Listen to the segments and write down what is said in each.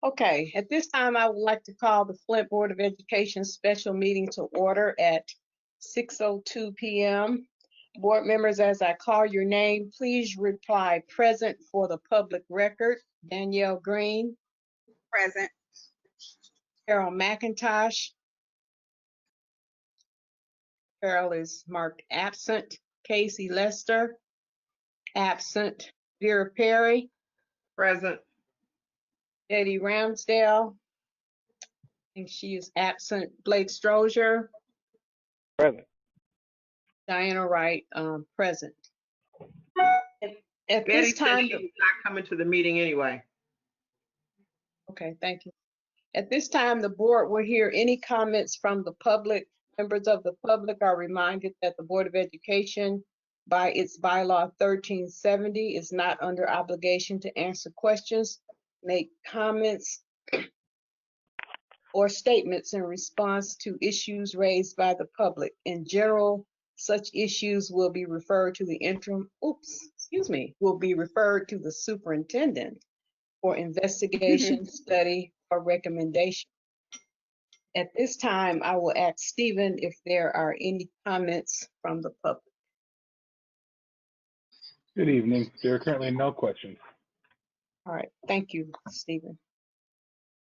Okay, at this time, I would like to call the Flint Board of Education special meeting to order at 6:02 p.m. Board members, as I call your name, please reply present for the public record. Danielle Green. Present. Carol McIntosh. Carol is marked absent. Casey Lester. Absent. Vera Perry. Present. Eddie Ramsdale. I think she is absent. Blake Strozier. Present. Diana Wright, present. At Betty this time, said she's not coming to the meeting anyway. okay, thank you. At this time, the board will hear any comments from the public. Members of the public are reminded that the Board of Education, by its bylaw 1370, is not under obligation to answer questions, make comments, or statements in response to issues raised by the public. In general, such issues will be referred to the will be referred to the superintendent for investigation, study, or recommendation. At this time, I will ask Stephen if there are any comments from the public. Good evening. There are currently no questions. All right, thank you, Stephen.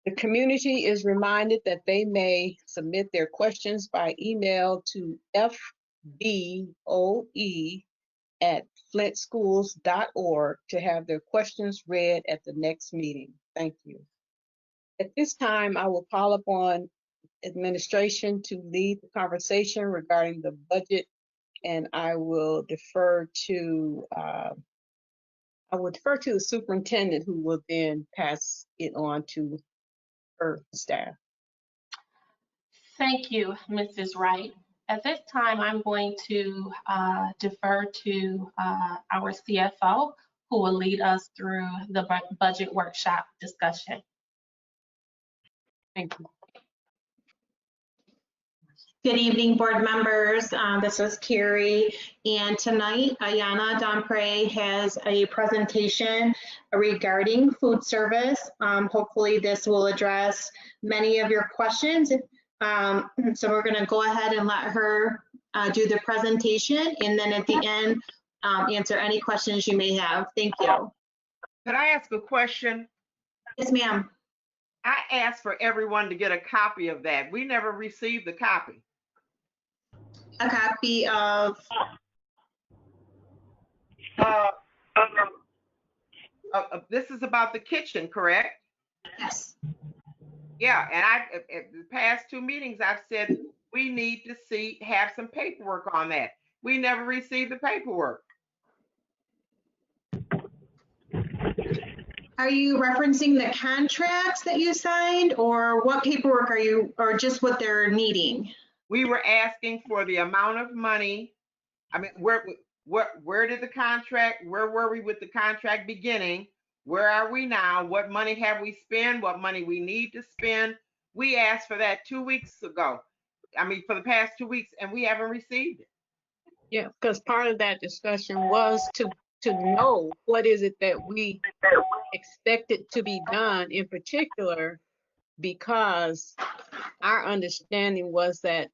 The community is reminded that they may submit their questions by email to FBOE@flintschools.org to have their questions read at the next meeting. Thank you. At this time, I will call upon administration to lead the conversation regarding the budget, and I will defer to the superintendent, who will then pass it on to her staff. Thank you, Mrs. Wright. At this time, I'm going to defer to our CFO, who will lead us through the budget workshop discussion. Thank you. Good evening, board members. This is Carrie, and tonight Ayana Dompre has a presentation regarding food service. Hopefully this will address many of your questions. So we're going to go ahead and let her do the presentation, and then at the end answer any questions you may have. Thank you. Could I ask a question? Yes, ma'am. I asked for everyone to get a copy of that. We never received the copy. A copy of? This is about the kitchen, correct? Yes. Yeah, and at the past two meetings, I've said we need to have some paperwork on that. We never received the paperwork. Are you referencing the contracts that you signed, or what paperwork are you, or just what they're needing? We were asking for the amount of money. I mean, where did the contract, where were we with the contract beginning? Where are we now? What money have we spent? What money we need to spend? We asked for that 2 weeks ago. I mean, for the past 2 weeks, and we haven't received it. Yeah, because part of that discussion was to know what is it that we expected to be done, in particular, because our understanding was that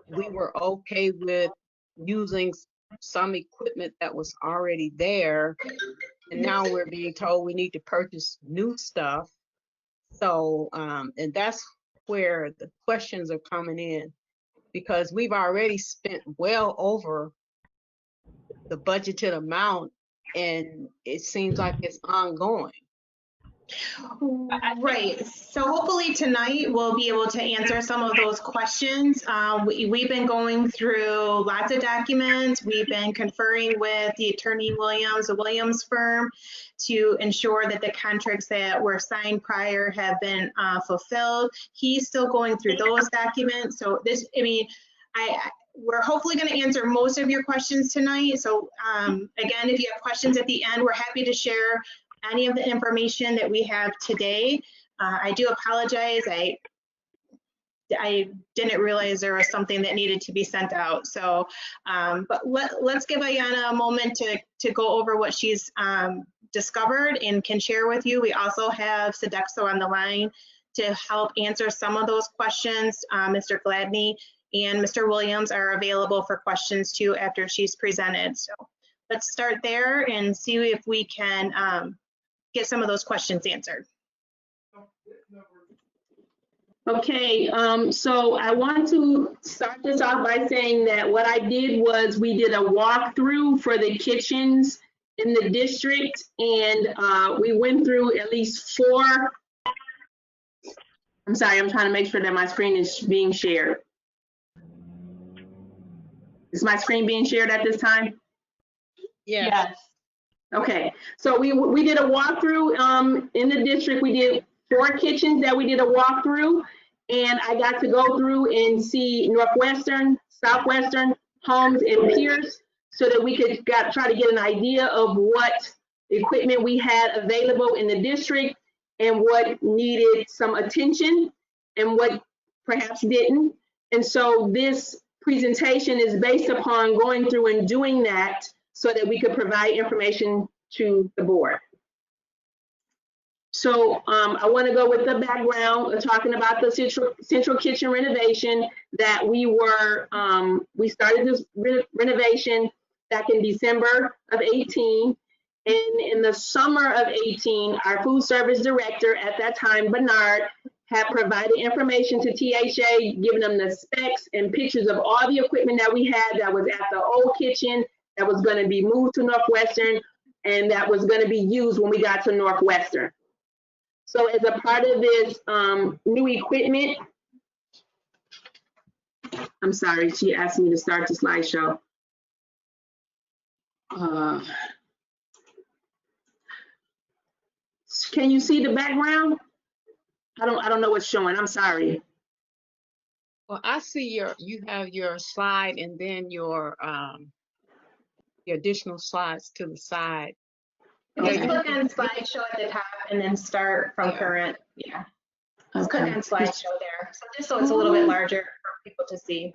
we were okay with using some equipment that was already there, and now we're being told we need to purchase new stuff. So, and that's where the questions are coming in, because we've already spent well over the budgeted amount, and it seems like it's ongoing. Right. So hopefully tonight we'll be able to answer some of those questions. We've been going through lots of documents. We've been conferring with the attorney Williams, the Williams firm, to ensure that the contracts that were signed prior have been fulfilled. He's still going through those documents. So this, I mean, we're hopefully going to answer most of your questions tonight. So again, if you have questions at the end, we're happy to share any of the information that we have today. I do apologize. I didn't realize there was something that needed to be sent out. So, but let's give Ayanna a moment to go over what she's discovered and can share with you. We also have Sodexo on the line to help answer some of those questions. Mr. Gladney and Mr. Williams are available for questions too after she's presented. So let's start there and see if we can get some of those questions answered. Okay, so I want to start this off by saying that what I did was we did a walkthrough for the kitchens in the district, and we went through at least 4. I'm sorry, I'm trying to make sure that my screen is being shared. Is my screen being shared at this time? Yes. Okay, so we did a walkthrough in the district. We did 4 kitchens that we did a walkthrough, and I got to go through and see Northwestern, Southwestern, Holmes, and Pierce, so that we could try to get an idea of what equipment we had available in the district and what needed some attention and what perhaps didn't. And so this presentation is based upon going through and doing that so that we could provide information to the board. So I want to go with the background of talking about the central kitchen renovation that we started this renovation back in December of 18. And in the summer of 18, our food service director at that time, Bernard, had provided information to THA, giving them the specs and pictures of all the equipment that we had that was at the old kitchen, that was going to be moved to Northwestern, and that was going to be used when we got to Northwestern. So as a part of this new equipment, I'm sorry, she asked me to start the slideshow. Can you see the background? I don't know what's showing. I'm sorry. Well, I see you have your slide and then your additional slides to the side. Just Okay. click on slideshow at the top and then start from current. Yeah. Just click on slideshow there. So just so it's a little bit larger for people to see.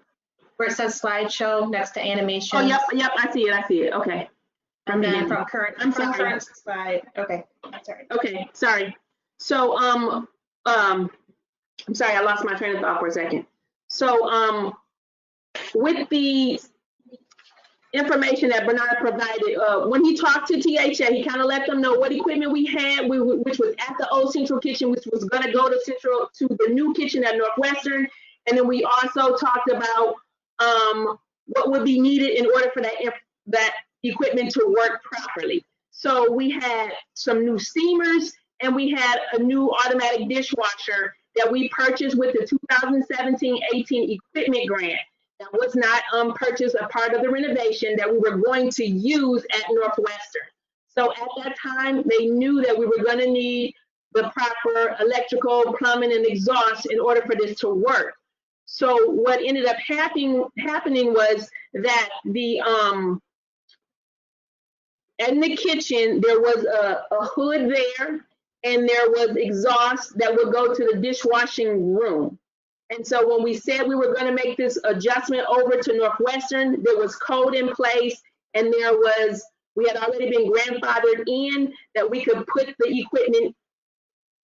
Where it says slideshow next to animation. Oh, yep, I see it. Okay. And then from current, I'm sorry. current slide. Okay, that's all right. Okay, sorry. So I'm sorry, I lost my train of thought for a second. So with the information that Bernard provided, when he talked to THA, he kind of let them know what equipment we had, which was at the old central kitchen, which was going to go to the new kitchen at Northwestern. And then we also talked about what would be needed in order for that equipment to work properly. So we had some new steamers, and we had a new automatic dishwasher that we purchased with the 2017-18 equipment grant. That was not purchased a part of the renovation that we were going to use at Northwestern. So at that time, they knew that we were going to need the proper electrical, plumbing, and exhaust in order for this to work. So what ended up happening was that in the kitchen, there was a hood there, and there was exhaust that would go to the dishwashing room. And so when we said we were going to make this adjustment over to Northwestern, there was code in place, and we had already been grandfathered in that we could put the equipment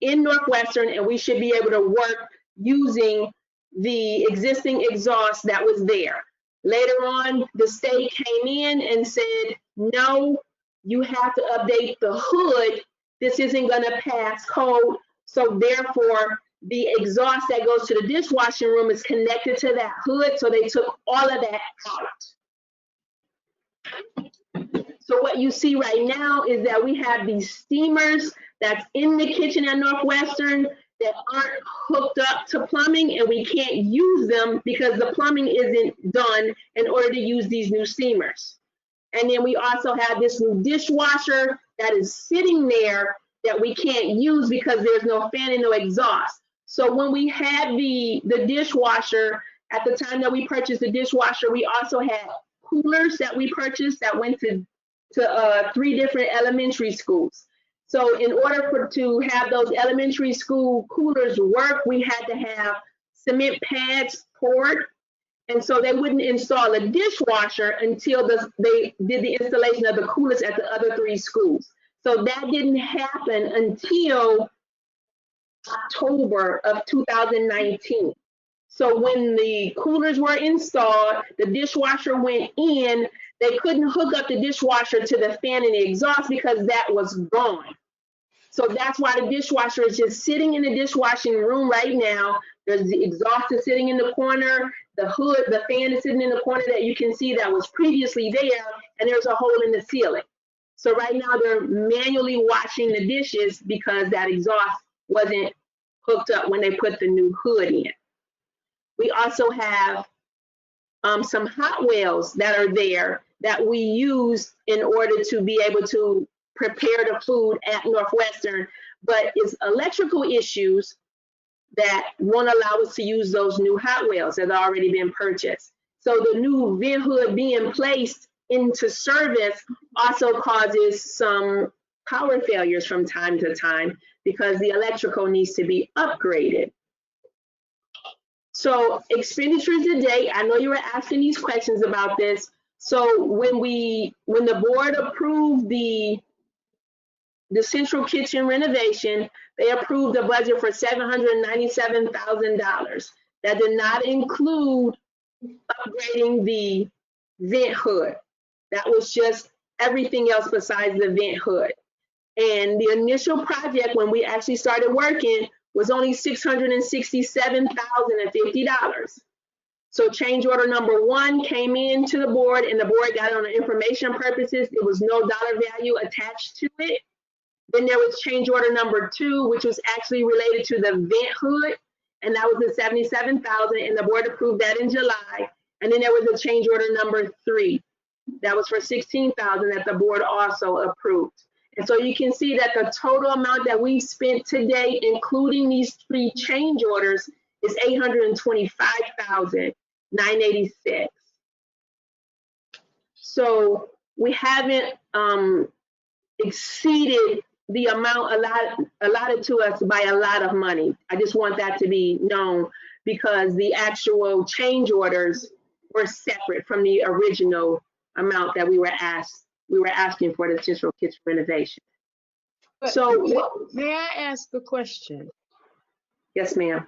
in Northwestern, and we should be able to work using the existing exhaust that was there. Later on, the state came in and said, no, you have to update the hood. This isn't going to pass code. So therefore, the exhaust that goes to the dishwashing room is connected to that hood. So they took all of that out. So what you see right now is that we have these steamers that's in the kitchen at Northwestern that aren't hooked up to plumbing, and we can't use them because the plumbing isn't done in order to use these new steamers. And then we also have this new dishwasher that is sitting there that we can't use because there's no fan and no exhaust. So when we had the dishwasher, at the time that we purchased the dishwasher, we also had coolers that we purchased that went to 3 different elementary schools. So in order to have those elementary school coolers work, we had to have cement pads poured. And so they wouldn't install a dishwasher until they did the installation of the coolers at the other 3 schools. So that didn't happen until October of 2019. So when the coolers were installed, the dishwasher went in, they couldn't hook up the dishwasher to the fan and the exhaust because that was gone. So that's why the dishwasher is just sitting in the dishwashing room right now. There's the exhaust is sitting in the corner, the hood, the fan is sitting in the corner that you can see that was previously there, and there's a hole in the ceiling. So right now they're manually washing the dishes because that exhaust wasn't hooked up when they put the new hood in. We also have some hot wells that are there that we use in order to be able to prepare the food at Northwestern, but it's electrical issues that won't allow us to use those new hot wells that have already been purchased. So the new vent hood being placed into service also causes some power failures from time to time because the electrical needs to be upgraded. So expenditures today, I know you were asking these questions about this. So when the board approved the central kitchen renovation, they approved a budget for $797,000. That did not include upgrading the vent hood. That was just everything else besides the vent hood. And the initial project, when we actually started working, was only $667,050. So change order number 1 came in to the board, and the board got it on information purposes. There was no dollar value attached to it. Then there was change order number 2, which was actually related to the vent hood, and that was the $77,000, and the board approved that in July. And then there was a change order number 3, that was for $16,000 that the board also approved. And so you can see that the total amount that we've spent today, including these 3 change orders, is $825,986. So we haven't exceeded the amount allotted to us by a lot of money. I just want that to be known because the actual change orders were separate from the original amount that we were asking for the central kitchen renovation. But So may I ask a question? yes, ma'am.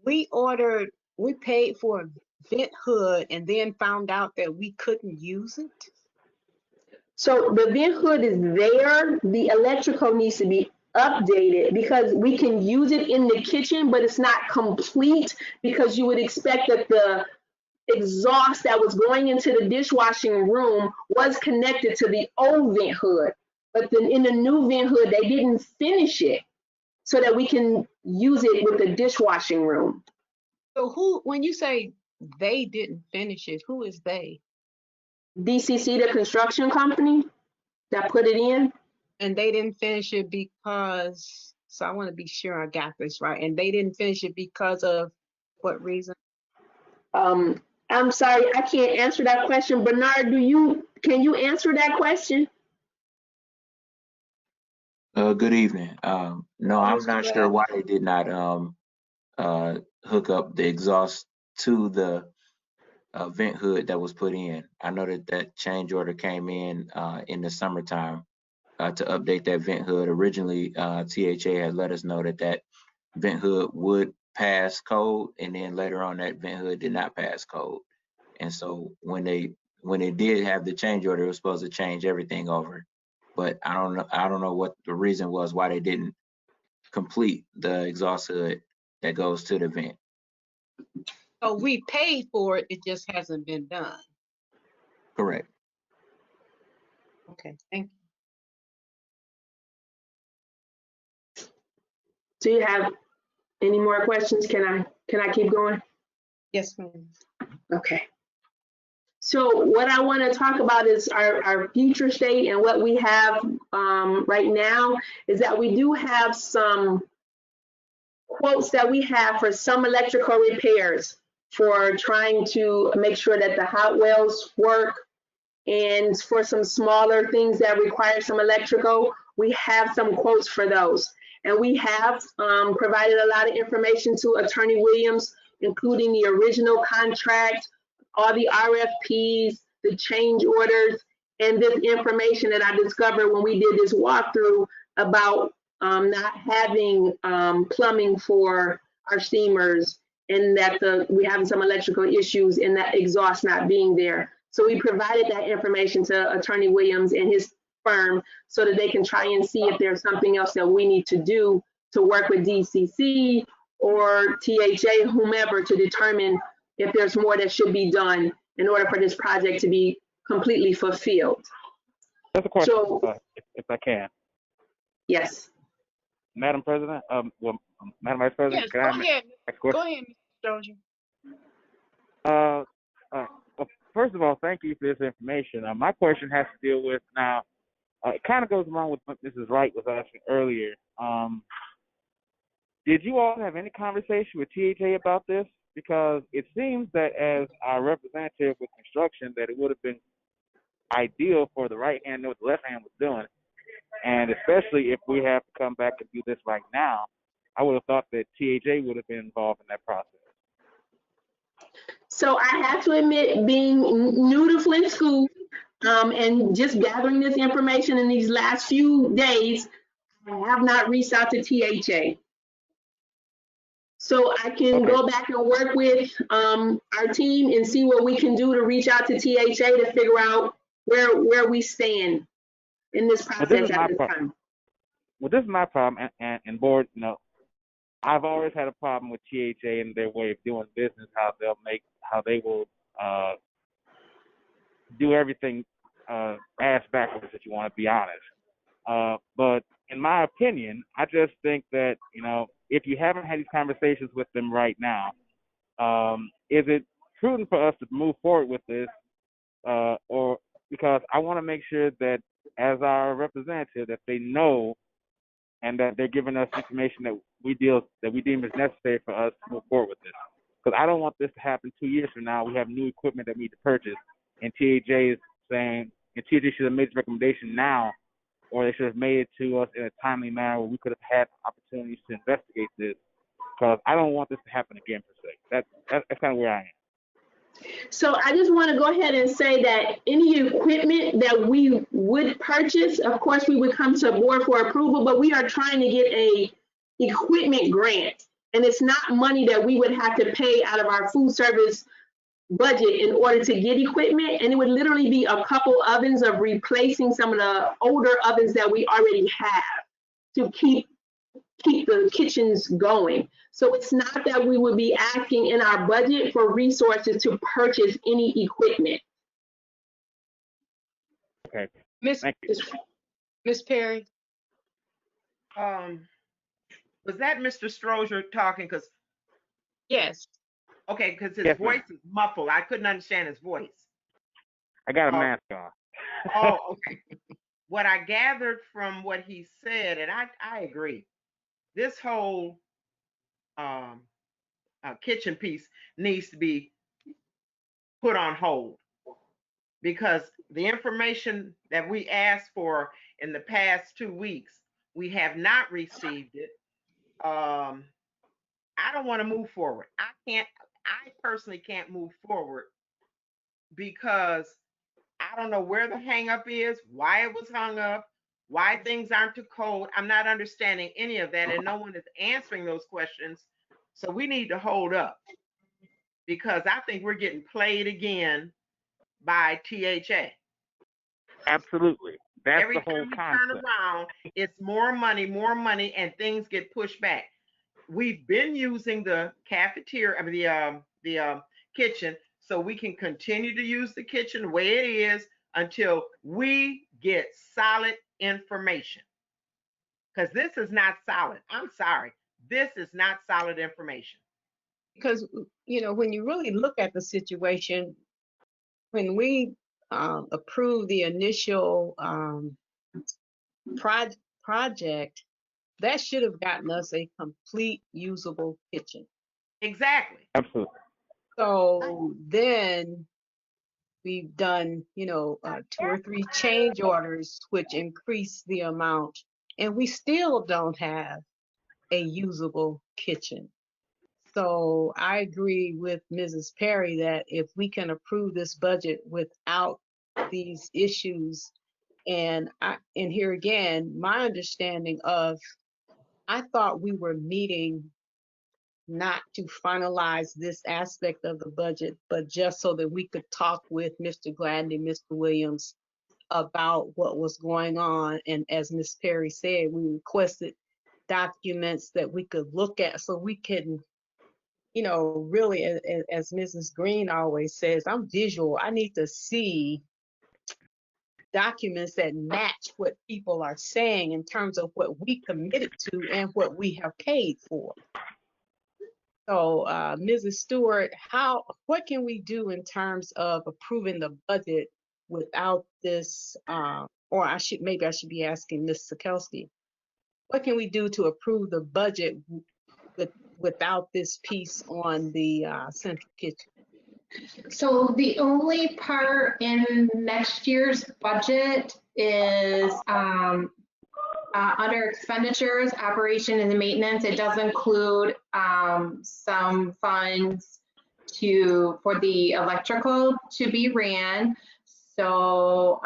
We paid for a vent hood and then found out that we couldn't use it? So the vent hood is there. The electrical needs to be updated because we can use it in the kitchen, but it's not complete because you would expect that the exhaust that was going into the dishwashing room was connected to the old vent hood. But then in the new vent hood, they didn't finish it so that we can use it with the dishwashing room. So when you say they didn't finish it, who is they? DCC, the construction company that put it in. And they didn't finish it because, so I want to be sure I got this right. And they didn't finish it because of what reason? I'm sorry, I can't answer that question. Bernard, can you answer that question? Good evening. No, I'm not sure why they did not hook up the exhaust to the vent hood that was put in. I know that change order came in the summertime to update that vent hood. Originally, THA had let us know that vent hood would pass code, and then later on that vent hood did not pass code. And so when they did have the change order, it was supposed to change everything over. But I don't know what the reason was why they didn't complete the exhaust hood that goes to the vent. So we paid for it, it just hasn't been done. Correct. Okay, thank you. Do you have any more questions? Can I keep going? Yes, ma'am. Okay. So what I want to talk about is our future state, and what we have right now is that we do have some quotes that we have for some electrical repairs for trying to make sure that the hot wells work, and for some smaller things that require some electrical, we have some quotes for those. And we have provided a lot of information to Attorney Williams, including the original contract, all the RFPs, the change orders, and this information that I discovered when we did this walkthrough about not having plumbing for our steamers, and that we having some electrical issues and that exhaust not being there. So we provided that information to Attorney Williams and his firm so that they can try and see if there's something else that we need to do to work with DCC or THA, whomever, to determine if there's more that should be done in order for this project to be completely fulfilled. That's a question, So, if I can. yes. Madam President, Madam Vice President, Yes, can go I ahead. ask a question? Go ahead, Mr. Dozier. Well, first of all, thank you for this information. My question has to deal with now, it kind of goes along with what Mrs. Wright was asking earlier. Did you all have any conversation with THA about this? Because it seems that as our representative with construction, that it would have been ideal for the right hand to know what the left hand was doing. And especially if we have to come back and do this right now, I would have thought that THA would have been involved in that process. So I have to admit, being new to Flint School and just gathering this information in these last few days, I have not reached out to THA. So I can go back and work with our team and see what we can do to reach out to THA to figure out where we stand in this process at this time. Well, this is my problem, and board, I've always had a problem with THA and their way of doing business, how they will do everything ass backwards, if you want to be honest. But in my opinion, I just think that, if you haven't had these conversations with them right now, is it prudent for us to move forward with this, or because I want to make sure that as our representative that they know and that they're giving us information that we deem as necessary for us to move forward with this. Because I don't want this to happen 2 years from now. We have new equipment that we need to purchase, and THA is saying, and THA should have made this recommendation now, or they should have made it to us in a timely manner where we could have had opportunities to investigate this. Because I don't want this to happen again per se. That's kind of where I am. So I just want to go ahead and say that any equipment that we would purchase, of course, we would come to board for approval, but we are trying to get a equipment grant. And it's not money that we would have to pay out of our food service budget in order to get equipment. And it would literally be a couple ovens of replacing some of the older ovens that we already have to keep the kitchens going. So it's not that we would be asking in our budget for resources to purchase any equipment. Okay. Miss Perry. Was that Mr. Strozier talking? Because Yes. okay, because his Yes, voice is muffled. I couldn't understand his voice. I got a mask on. Oh, okay. What I gathered from what he said, and I agree, this whole kitchen piece needs to be put on hold, because the information that we asked for in the past 2 weeks, we have not received it. I don't want to move forward. I personally can't move forward because I don't know where the hang up is, why it was hung up, why things aren't to code. I'm not understanding any of that, and no one is answering those questions. So we need to hold up, because I think we're getting played again by THA. Absolutely. That's Every the whole time we concept. turn around, it's more money, and things get pushed back. We've been using the cafeteria, I mean the kitchen, so we can continue to use the kitchen the way it is until we get solid information. Because this is not solid. I'm sorry. This is not solid information. Because, when you really look at the situation, when we approved the initial project, that should have gotten us a complete usable kitchen. Exactly. Absolutely. So then we've done, 2 or 3 change orders, which increase the amount, and we still don't have a usable kitchen. So I agree with Mrs. Perry that if we can approve this budget without these issues, and here again, my understanding of, I thought we were meeting not to finalize this aspect of the budget, but just so that we could talk with Mr. Gladney, Mr. Williams about what was going on. And as Ms. Perry said, we requested documents that we could look at so we can, you know, really, as Mrs. Green always says, I'm visual. I need to see documents that match what people are saying in terms of what we committed to and what we have paid for. So, Mrs. Stewart, what can we do in terms of approving the budget without this, or maybe I should be asking Ms. Sikelski, what can we do to approve the budget without this piece on the central kitchen? So the only part in next year's budget is under expenditures, operation and maintenance. It does include some funds for the electrical to be ran. So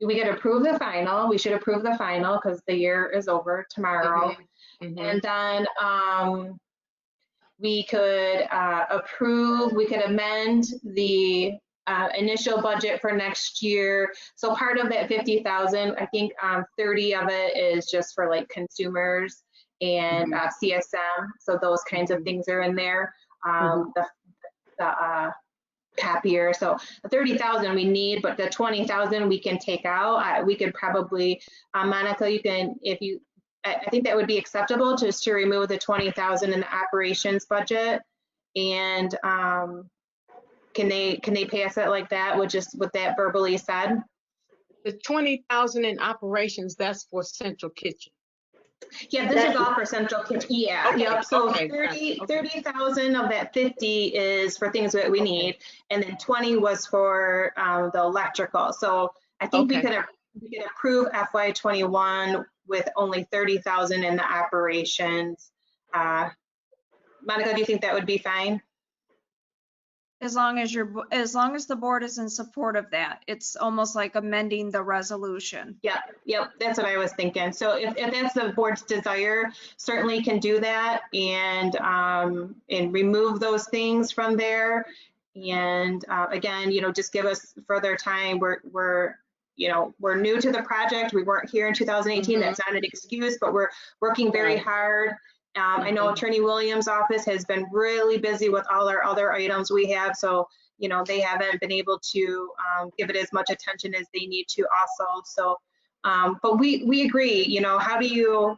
we could approve the final. We should approve the final because the year is over tomorrow. And then we could amend the initial budget for next year. So part of that 50,000, I think 30 of it is just for like consumers and CSM. So those kinds of things are in there. The copier. So the 30,000 we need, but the 20,000 we can take out. We could probably, Monica, you can, I think that would be acceptable just to remove the 20,000 in the operations budget. And can they pass it like that with that verbally said? The 20,000 in operations, that's for central kitchen. Yeah, this is all for central kitchen. Yeah, Okay, yep. So okay, 30,000 of that 50 is for things that we need, and then 20 was for the electrical. So I think we could approve FY21 with only 30,000 in the operations. Monica, do you think that would be fine? As long as the board is in support of that, it's almost like amending the resolution. Yep, that's what I was thinking. So if that's the board's desire, certainly can do that and remove those things from there. And again, just give us further time. We're new to the project. We weren't here in 2018. That's not an excuse, but we're working very hard. I know Attorney Williams' office has been really busy with all our other items we have. So, they haven't been able to give it as much attention as they need to also. So, but we agree, how do you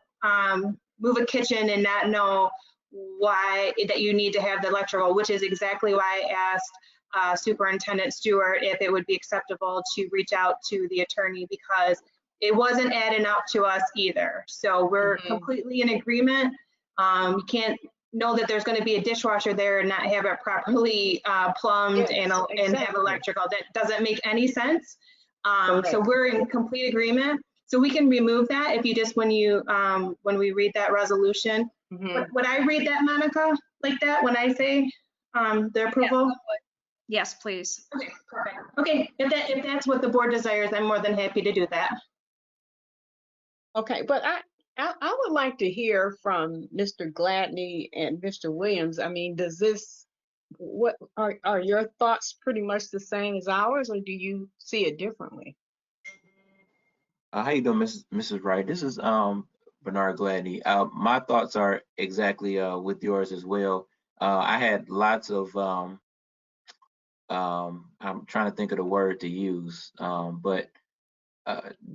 move a kitchen and not know why that you need to have the electrical, which is exactly why I asked Superintendent Stewart if it would be acceptable to reach out to the attorney, because it wasn't adding up to us either. So we're completely in agreement. You can't know that there's going to be a dishwasher there and not have it properly plumbed and have electrical. That doesn't make any sense. So we're in complete agreement. So we can remove that if you just, when we read that resolution. Would I read that, Monica, like that when I say the approval? Yeah. Yes, please. Okay, perfect. Okay, if that's what the board desires, I'm more than happy to do that. Okay, but I would like to hear from Mr. Gladney and Mr. Williams. I mean, what are your thoughts pretty much the same as ours, or do you see it differently? How you doing, Mrs. Wright? This is Bernard Gladney. My thoughts are exactly with yours as well. I had lots of I'm trying to think of the word to use, but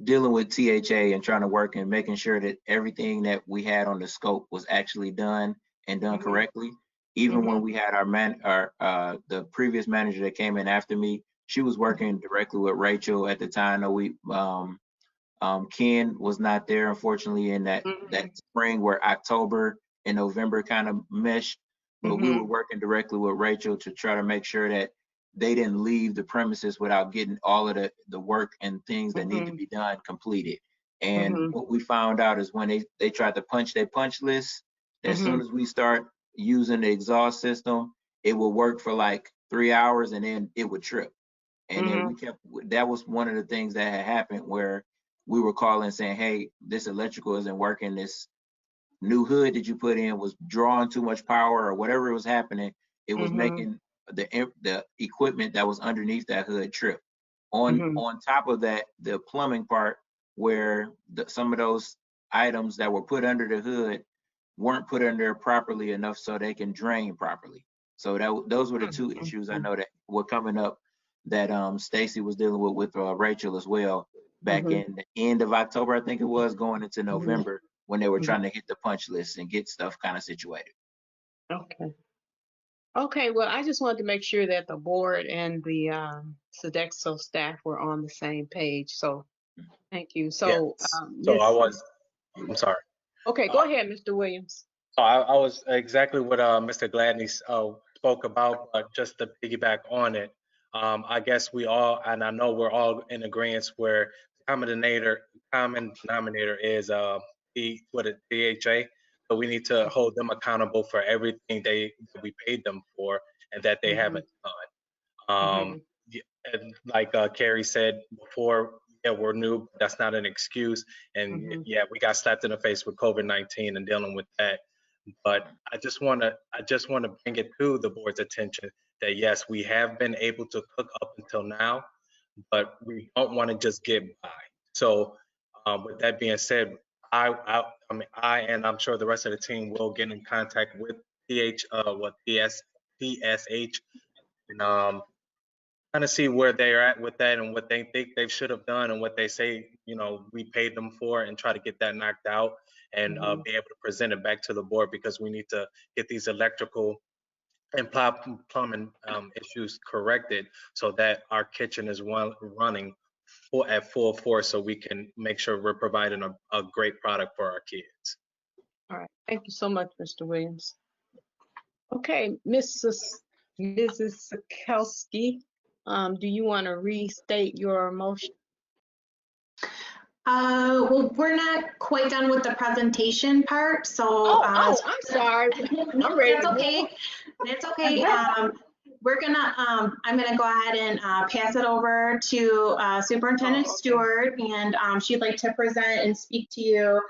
dealing with THA and trying to work and making sure that everything that we had on the scope was actually done and done correctly. Even when we had the previous manager that came in after me, she was working directly with Rachel at the time. Ken was not there, unfortunately, in that spring where October and November kind of meshed, but we were working directly with Rachel to try to make sure that they didn't leave the premises without getting all of the work and things that need to be done completed. And what we found out is when they tried to punch their punch list, as soon as we start using the exhaust system, it will work for like 3 hours and then it would trip. And then that was one of the things that had happened where we were calling saying, hey, this electrical isn't working. This new hood that you put in was drawing too much power or whatever was happening. It was making the equipment that was underneath that hood trip. On top of that, the plumbing part where some of those items that were put under the hood weren't put under properly enough so they can drain properly. So those were the two issues I know that were coming up that Stacy was dealing with Rachel as well back in the end of October, I think it was, going into November when they were trying to hit the punch list and get stuff kind of situated. Okay, well, I just wanted to make sure that the board and the Sodexo staff were on the same page. So thank you. So, Yes. I'm sorry. Okay, go ahead, Mr. Williams. So I was exactly what Mr. Gladney spoke about, but just to piggyback on it, I guess we all, and I know we're all in agreement where the common denominator is DHA. So we need to hold them accountable for everything that we paid them for and that they haven't done. And like Carrie said before, yeah, we're new. That's not an excuse. And yeah, we got slapped in the face with COVID-19 and dealing with that. But I just want to bring it to the board's attention that yes, we have been able to cook up until now, but we don't want to just get by. So with that being said, I mean, and I'm sure the rest of the team will get in contact with TSH and kind of see where they're at with that and what they think they should have done and what they say, we paid them for, and try to get that knocked out and be able to present it back to the board, because we need to get these electrical and plumbing issues corrected so that our kitchen is running at full force, so we can make sure we're providing a great product for our kids. All right, thank you so much, Mr. Williams. Okay, Mrs. Sikowski, do you want to restate your motion? Well, we're not quite done with the presentation part, so. I'm sorry. No, that's okay. That's okay. We're gonna, I'm gonna go ahead and pass it over to Superintendent Stewart, and she'd like to present and speak to you.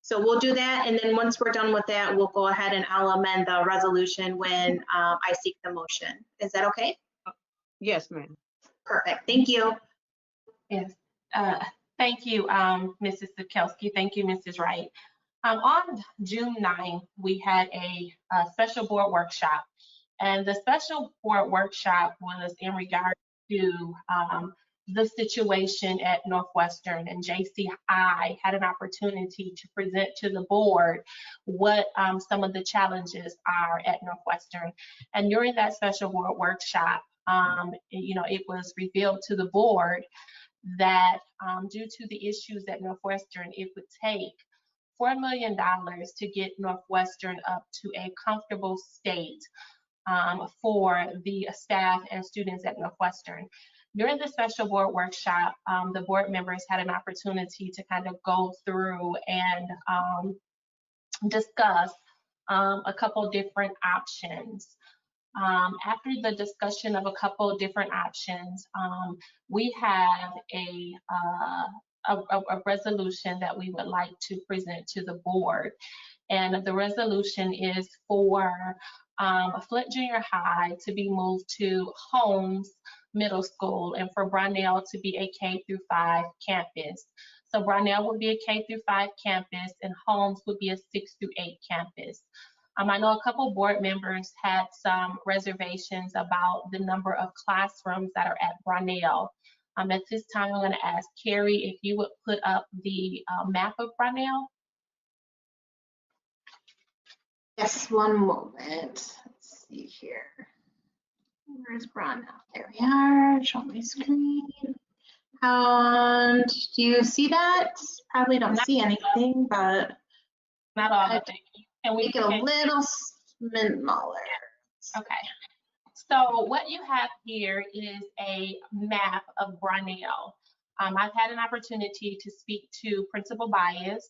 So we'll do that, and then once we're done with that, we'll go ahead and I'll amend the resolution when I seek the motion. Is that okay? Yes, ma'am. Perfect. Thank you. Yes. Thank you, Mrs. Sikowski. Thank you, Mrs. Wright. On June 9th, we had a special board workshop, and the special board workshop was in regard to the situation at Northwestern, and JCI had an opportunity to present to the board what some of the challenges are at Northwestern. And during that special board workshop, it was revealed to the board that due to the issues at Northwestern, it would take $4 million to get Northwestern up to a comfortable state for the staff and students at Northwestern. During the special board workshop, the board members had an opportunity to kind of go through and discuss a couple different options. After the discussion of a couple of different options, we have a resolution that we would like to present to the board. And the resolution is for Flint Junior High to be moved to Holmes Middle School, and for Brownell to be a K-5 campus. So Brownell would be a K-5 campus, and Holmes would be a 6-8 campus. I know a couple board members had some reservations about the number of classrooms that are at Brownell. At this time, I'm going to ask Carrie if you would put up the map of Brownell. Yes, one moment. Let's see here. Where's Brownell? There we are. Show my screen. And do you see that? Probably don't see anything, but not all of it. Can we make it a little smaller? Okay. So what you have here is a map of Brownell. I've had an opportunity to speak to Principal Bias,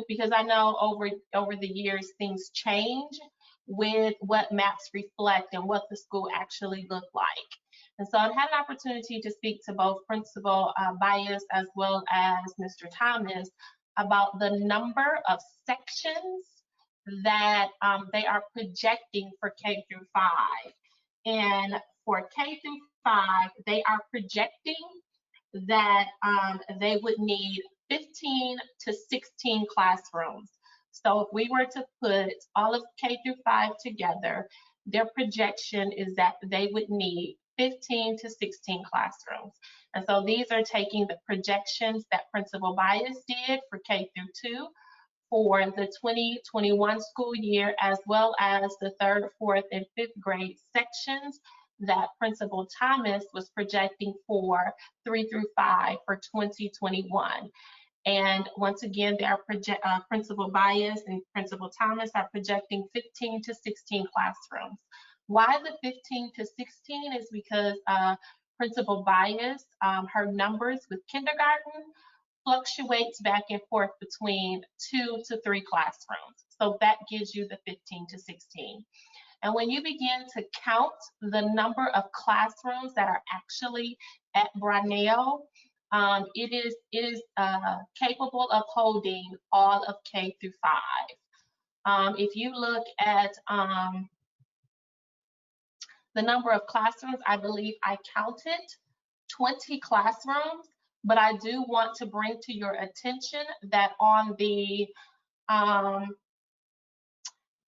because I know over the years things change with what maps reflect and what the school actually looked like. And so I've had an opportunity to speak to both Principal Bias as well as Mr. Thomas about the number of sections that they are projecting for K through 5. And for K through 5, they are projecting that they would need 15 to 16 classrooms. So if we were to put all of K through 5 together, their projection is that they would need 15 to 16 classrooms. And so these are taking the projections that Principal Bias did for K through 2 for the 2021 school year, as well as the 3rd, 4th, and 5th grade sections that Principal Thomas was projecting for 3 through 5 for 2021. And once again, they are Principal Bias and Principal Thomas are projecting 15 to 16 classrooms. Why the 15 to 16 is because Principal Bias, her numbers with kindergarten fluctuates back and forth between 2 to 3 classrooms. So that gives you the 15 to 16. And when you begin to count the number of classrooms that are actually at Brownell, it is capable of holding all of K through 5. If you look at the number of classrooms, I believe I counted 20 classrooms, but I do want to bring to your attention that on the,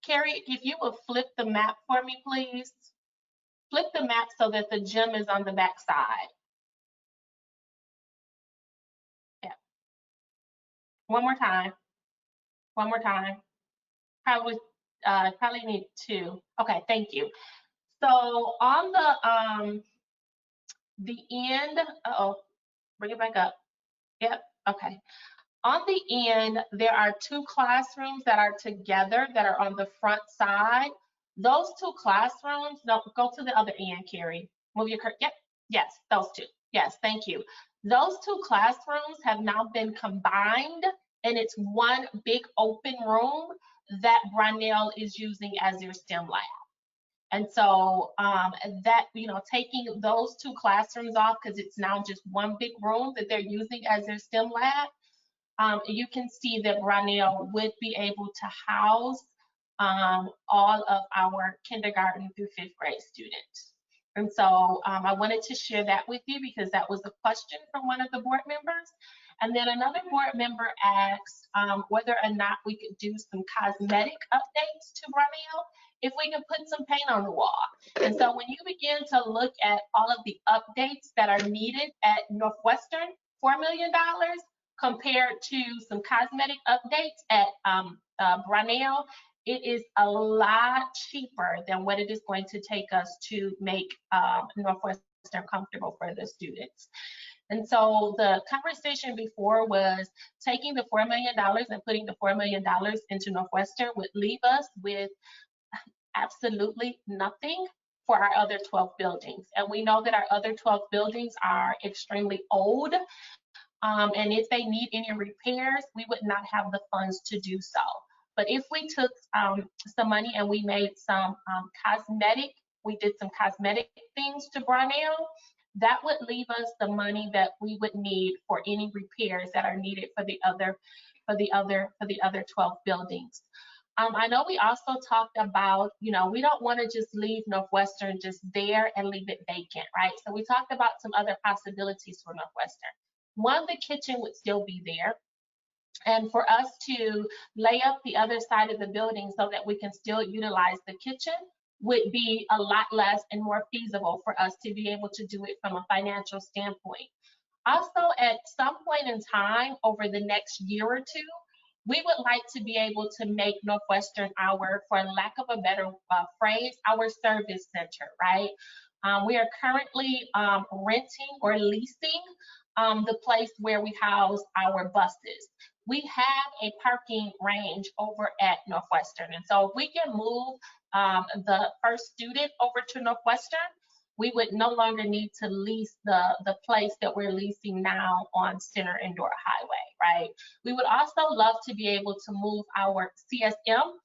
Carrie, if you will flip the map for me, please. Flip the map so that the gym is on the back side. Yeah. One more time. One more time. Probably need 2. Okay, thank you. So on the end, bring it back up. Yep, okay. On the end, there are 2 classrooms that are together that are on the front side. Those 2 classrooms, no, go to the other end, Carrie. Move your curve. Yep, yes, those 2. Yes, thank you. Those 2 classrooms have now been combined, and it's one big open room that Brownell is using as their STEM lab. And so that, taking those 2 classrooms off, because it's now just one big room that they're using as their STEM lab, you can see that Brownell would be able to house all of our kindergarten through 5th grade students. And so I wanted to share that with you because that was a question from one of the board members. And then another board member asked whether or not we could do some cosmetic updates to Brownell, if we could put some paint on the wall. And so when you begin to look at all of the updates that are needed at Northwestern, $4 million, compared to some cosmetic updates at Brownell, it is a lot cheaper than what it is going to take us to make Northwestern comfortable for the students. And so the conversation before was taking the $4 million and putting the $4 million into Northwestern would leave us with absolutely nothing for our other 12 buildings. And we know that our other 12 buildings are extremely old. And if they need any repairs, we would not have the funds to do so. But if we took some money and we made some we did some cosmetic things to Brownell, that would leave us the money that we would need for any repairs that are needed for the other 12 buildings. I know we also talked about, we don't want to just leave Northwestern just there and leave it vacant, right? So we talked about some other possibilities for Northwestern. One, the kitchen would still be there. And for us to lay up the other side of the building so that we can still utilize the kitchen would be a lot less and more feasible for us to be able to do it from a financial standpoint. Also, at some point in time over the next year or 2, we would like to be able to make Northwestern our, for lack of a better phrase, our service center, right? We are currently renting or leasing the place where we house our buses. We have a parking range over at Northwestern. And so if we can move the first student over to Northwestern, we would no longer need to lease the place that we're leasing now on Center and Dora Highway, right? We would also love to be able to move our CSM,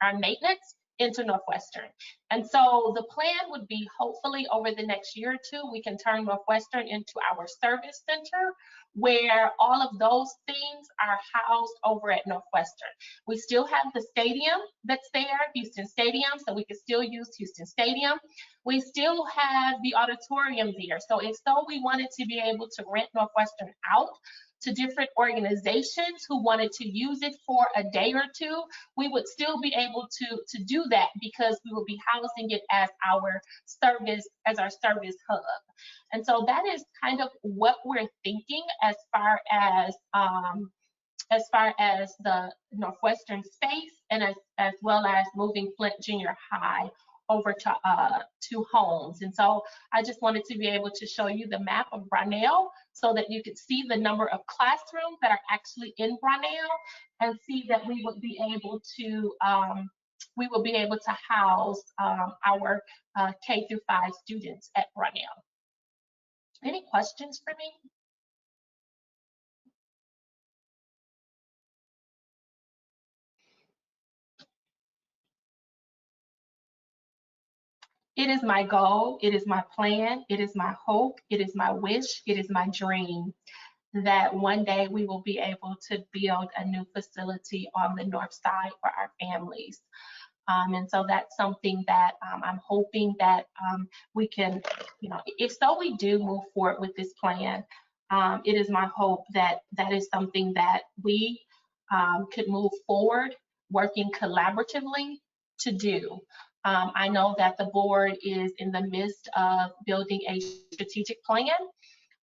our maintenance, into Northwestern. And so the plan would be, hopefully over the next year or two, we can turn Northwestern into our service center, where all of those things are housed over at Northwestern. We still have the stadium that's there, Houston Stadium, so we can still use Houston Stadium. We still have the auditorium there. So if so, we wanted to be able to rent Northwestern out to different organizations who wanted to use it for a day or two, we would still be able to do that, because we will be housing it as our service hub. And so that is kind of what we're thinking as far as the Northwestern space, and as well as moving Flint Junior High over to homes. And so I just wanted to be able to show you the map of Brownell so that you could see the number of classrooms that are actually in Brownell, and see that we would be able to house our K-5 students at Brownell. Any questions for me? It is my goal, it is my plan, it is my hope, it is my wish, it is my dream that one day we will be able to build a new facility on the north side for our families. And so that's something that I'm hoping that we can, if so we do move forward with this plan, it is my hope that that is something that we could move forward working collaboratively to do. I know that the board is in the midst of building a strategic plan.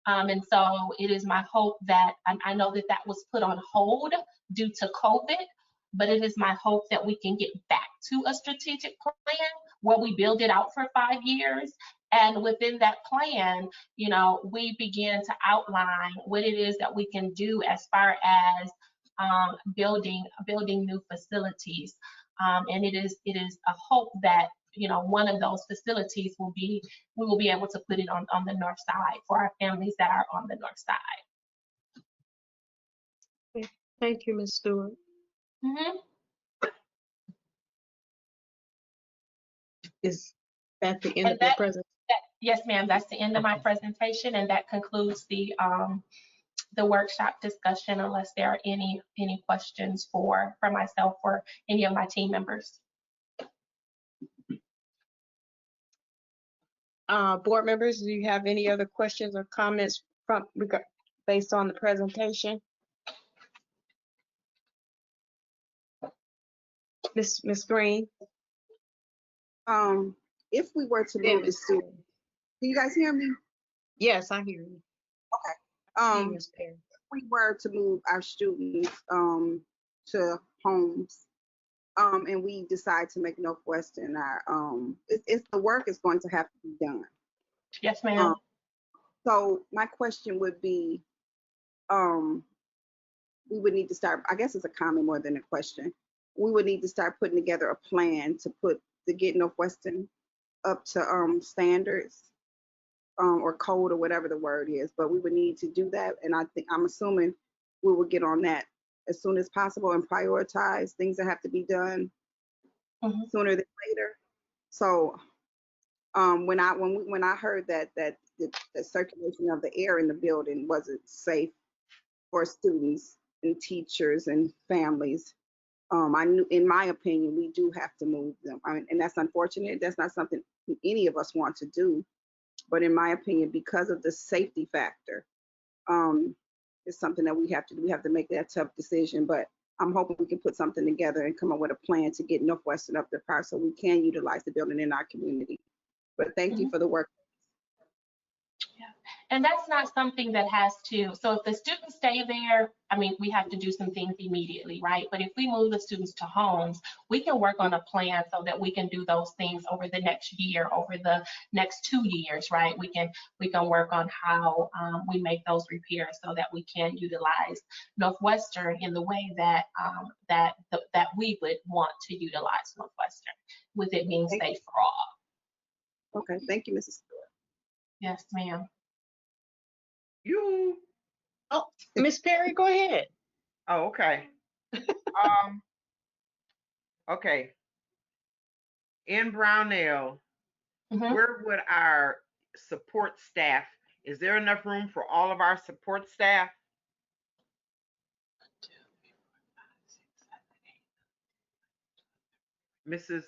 And so it is my hope that, I know that that was put on hold due to COVID, but it is my hope that we can get back to a strategic plan where we build it out for 5 years. And within that plan, we begin to outline what it is that we can do as far as building new facilities. And it is a hope that one of those facilities we will be able to put it on the north side for our families that are on the north side. Thank you, Ms. Stewart. Mm-hmm. Is that the end of your presentation? Yes, ma'am. That's the end of my presentation, and that concludes the workshop discussion, unless there are any questions for myself or any of my team members. Board members, do you have any other questions or comments based on the presentation? Ms. Green? If we were to move the students, can you guys hear me? Yes, I hear you. Okay. If we were to move our students to homes, and we decide to make Northwestern our it's the work is going to have to be done. Yes, ma'am. So my question would be, we would need to start, I guess it's a comment more than a question. We would need to start putting together a plan to get Northwestern up to standards or code or whatever the word is, but we would need to do that. And I'm assuming we will get on that as soon as possible and prioritize things that have to be done sooner than later. So when I heard that the circulation of the air in the building wasn't safe for students and teachers and families, I knew, in my opinion, we do have to move them. And that's unfortunate. That's not something any of us want to do. But in my opinion, because of the safety factor, it's something that we have to do. We have to make that tough decision. But I'm hoping we can put something together and come up with a plan to get Northwestern up to par so we can utilize the building in our community. But thank you for the work. Yeah. And that's not something that has to, so if the students stay there, we have to do some things immediately, right? But if we move the students to homes, we can work on a plan so that we can do those things over the next year, over the next 2 years, right? We can work on how we make those repairs so that we can utilize Northwestern in the way that that we would want to utilize Northwestern, with it being safe for all. Okay, thank you, Mrs. Stewart. Yes, ma'am. You. Oh, Ms. Perry, go ahead. Oh, okay. Okay. In Brownell, Mhm. where would our support staff, is there enough room for all of our support staff? Mrs.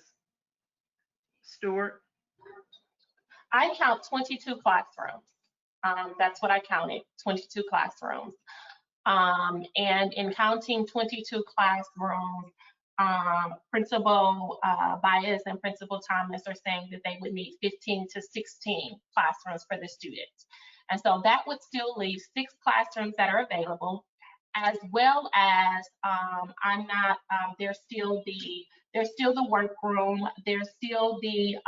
Stewart? I count 22 classrooms. That's what I counted, 22 classrooms. And in counting 22 classrooms, Principal Bias and Principal Thomas are saying that they would need 15 to 16 classrooms for the students. And so that would still leave 6 classrooms that are available, as well as there's still the workroom, there's still the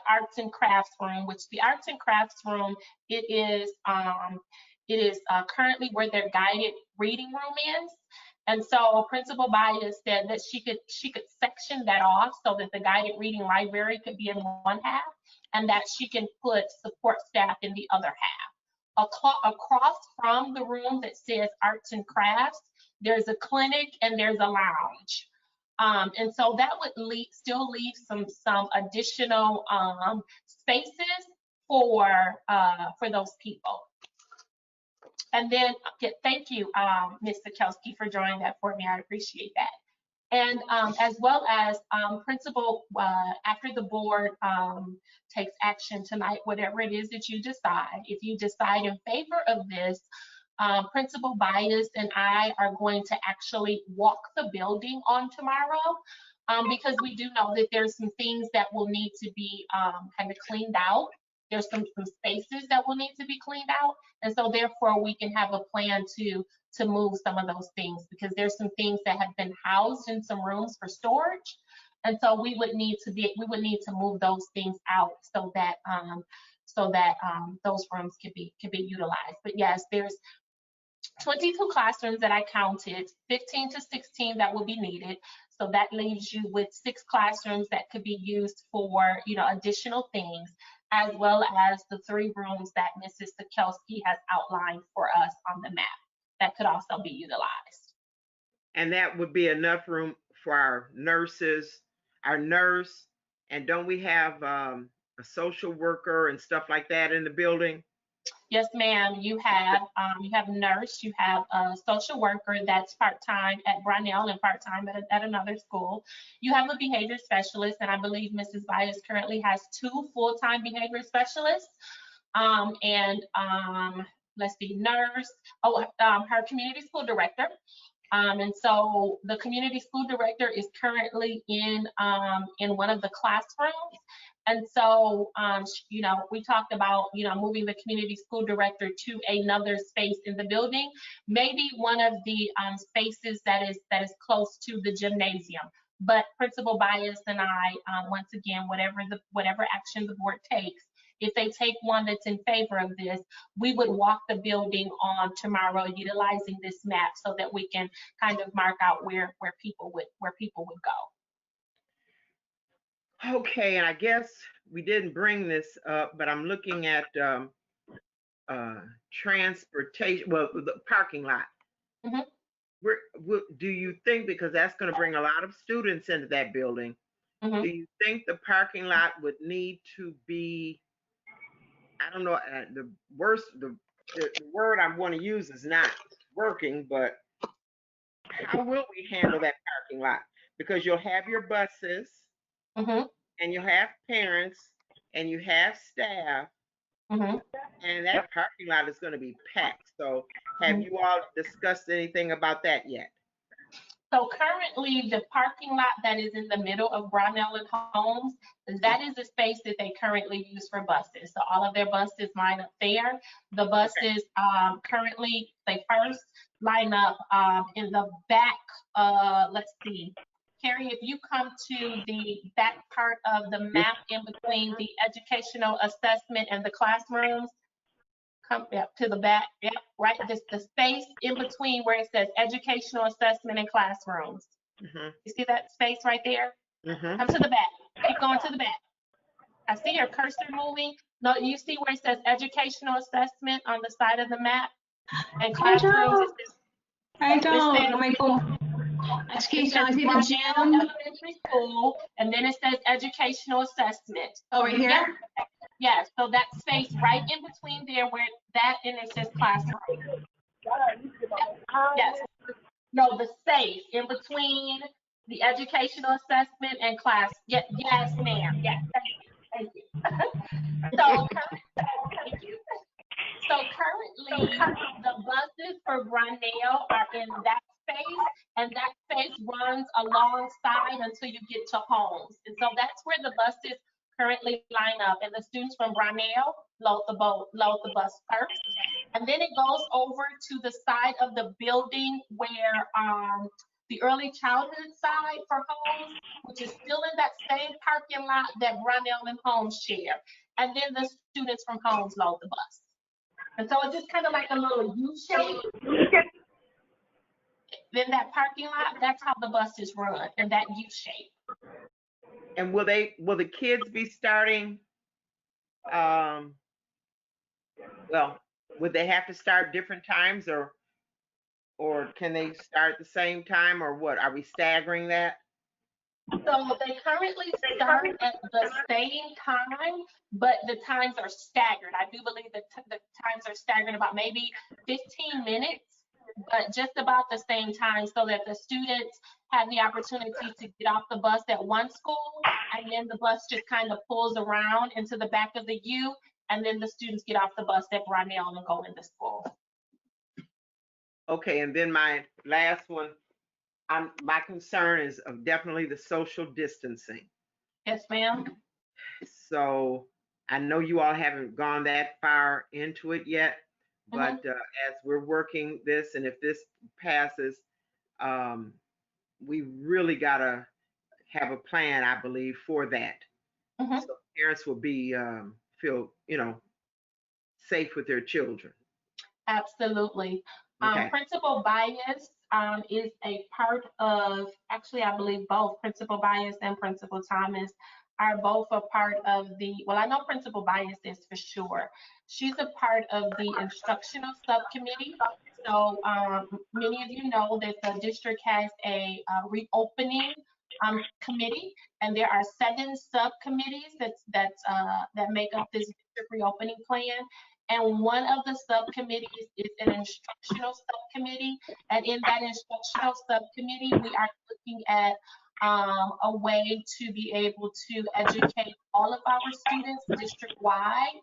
arts and crafts room, which the arts and crafts room, it is currently where their guided reading room is. And so Principal Bias said that she could section that off so that the guided reading library could be in one half, and that she can put support staff in the other half. Across from the room that says arts and crafts, there's a clinic and there's a lounge. And so that would still leave some additional spaces for those people. And then, thank you, Ms. Sikowski, for drawing that for me. I appreciate that. And as well as Principal, after the board takes action tonight, whatever it is that you decide, if you decide in favor of this, Principal Bias and I are going to actually walk the building on tomorrow, because we do know that there's some things that will need to be kind of cleaned out. There's some spaces that will need to be cleaned out. And so therefore we can have a plan to move some of those things, because there's some things that have been housed in some rooms for storage. And so we would need to move those things out so that those rooms could be utilized. But yes, there's 22 classrooms that I counted, 15 to 16 that will be needed. So that leaves you with 6 classrooms that could be used for, additional things, as well as the 3 rooms that Mrs. Sikowski has outlined for us on the map that could also be utilized. And that would be enough room for our nurses, our nurse, and don't we have a social worker and stuff like that in the building? Yes, ma'am. You have nurse, you have a social worker that's part-time at Brownell and part-time at another school. You have a behavior specialist, and I believe Mrs. Bias currently has 2 full-time behavior specialists. Let's see, nurse, her community school director. And so the community school director is currently in one of the classrooms. And so, we talked about, moving the community school director to another space in the building, maybe one of the spaces that is close to the gymnasium. But Principal Bias and I, once again, whatever action the board takes, if they take one that's in favor of this, we would walk the building on tomorrow utilizing this map so that we can kind of mark out where people would go. Okay, and I guess we didn't bring this up, but I'm looking at transportation, well, the parking lot. Mm-hmm. Do you think, because that's going to bring a lot of students into that building, Mm-hmm. do you think the parking lot would need to be, I don't know, the word I want to use is not working, but how will we handle that parking lot? Because you'll have your buses, Mm-hmm. and you have parents, and you have staff, Mm-hmm. and that parking lot is going to be packed. So have you all discussed anything about that yet? So currently the parking lot that is in the middle of Brownell and Holmes, that is the space that they currently use for buses. So all of their buses line up there. The buses currently, they first line up in the back, let's see, Carrie, if you come to the back part of the map in between the educational assessment and the classrooms, come to the back, yep, right, the space in between where it says educational assessment and classrooms. Mm-hmm. You see that space right there? Mm-hmm. Come to the back, keep going to the back. I see your cursor moving. No, you see where it says educational assessment on the side of the map? And classrooms, it says, I don't. says- Let me go. it Education, says I see the Brownell gym Elementary School, and then it says educational assessment. over here. Yes, yes, so that space right in between there where that and it says classroom. Yes, no, the space in between the educational assessment and class. Yes, yes, ma'am. Yes, thank you. So, thank you. So currently, the buses for Brownell are in that space, and that space runs alongside until you get to Holmes. And so that's where the buses currently line up, and the students from Brownell load the bus first. And then it goes over to the side of the building where the early childhood side for Holmes, which is still in that same parking lot that Brownell and Holmes share. And then the students from Holmes load the bus. And so it's just kind of like a little U shape. Then that parking lot, that's how the buses run, in that U shape. And will the kids be starting, well, would they have to start different times or can they start at the same time, or what? Are we staggering that? So they currently start at the same time, but the times are staggered. I do believe that the times are staggered about maybe 15 minutes, but just about the same time, so that the students have the opportunity to get off the bus at one school, and then the bus just kind of pulls around into the back of the U, and then the students get off the bus at Brownell and go into school. Okay, and then my last one, my concern is definitely the social distancing. Yes, ma'am. So I know you all haven't gone that far into it yet, but as we're working this, and if this passes, we really gotta have a plan, I believe, for that. So parents will be feel, safe with their children. Absolutely. Okay. Principal Bias is a part of, actually, I believe both Principal Bias and Principal Thomas are both a part of the, well, I know Principal Bias is for sure. She's a part of the instructional subcommittee. So many of you know that the district has a reopening committee, and there are 7 subcommittees that make up this district reopening plan. And one of the subcommittees is an instructional subcommittee. And in that instructional subcommittee, we are looking at a way to be able to educate all of our students district-wide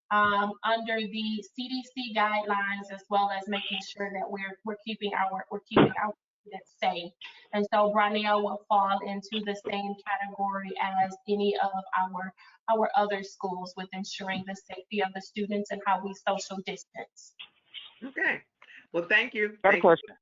under the CDC guidelines, as well as making sure that we're keeping our students safe. And so Brownell will fall into the same category as any of our other schools, with ensuring the safety of the students and how we social distance. Okay. Well, thank you. Got a question.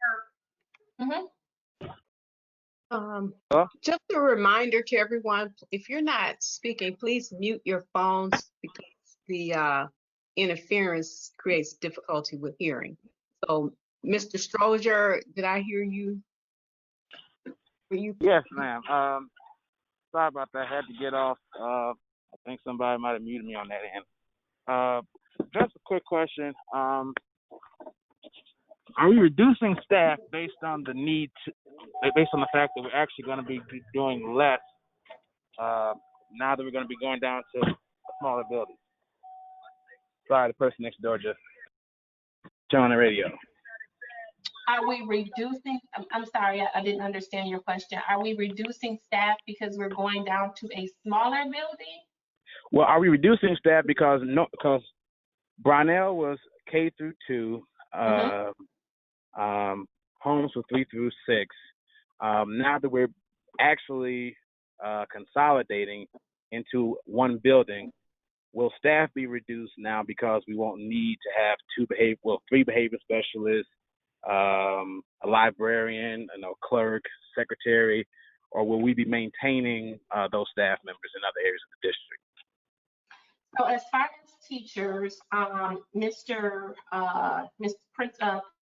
Just a reminder to everyone, if you're not speaking, please mute your phones, because the interference creates difficulty with hearing. So, Mr. Strozier, did I hear you? Were you? Yes, ma'am. Sorry about that. I had to get off. I think somebody might have muted me on that end. Just a quick question. Are we reducing staff based on the need based on the fact that we're actually going to be doing less now that we're going to be going down to a smaller building? Sorry, the person next door just turned on the radio. Are we reducing, I'm sorry, I didn't understand your question. Are we reducing staff because we're going down to a smaller building? Well, are we reducing staff because Brownell was K through 2, Homes were 3 through 6. Now that we're actually consolidating into one building, will staff be reduced now because we won't need to have 3 behavior specialists, a librarian, clerk, secretary, or will we be maintaining those staff members in other areas of the district? So as far as teachers,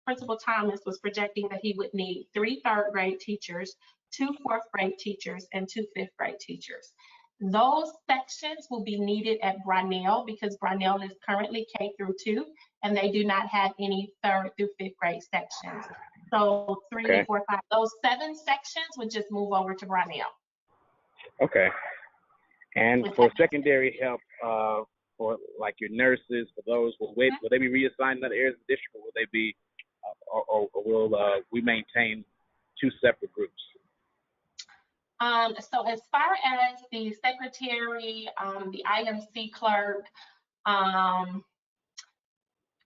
Principal Thomas was projecting that he would need 3 third grade teachers, 2 fourth grade teachers, and 2 fifth grade teachers. Those sections will be needed at Brownell because Brownell is currently K through 2, and they do not have any 3rd through 5th grade sections. So 3, Okay. 4, 5, those 7 sections would just move over to Brownell. Okay. And for secondary help, for like your nurses, for those, will they be reassigned to other areas of the district, or will they be, or will we maintain 2 separate groups? So as far as the secretary, the IMC clerk,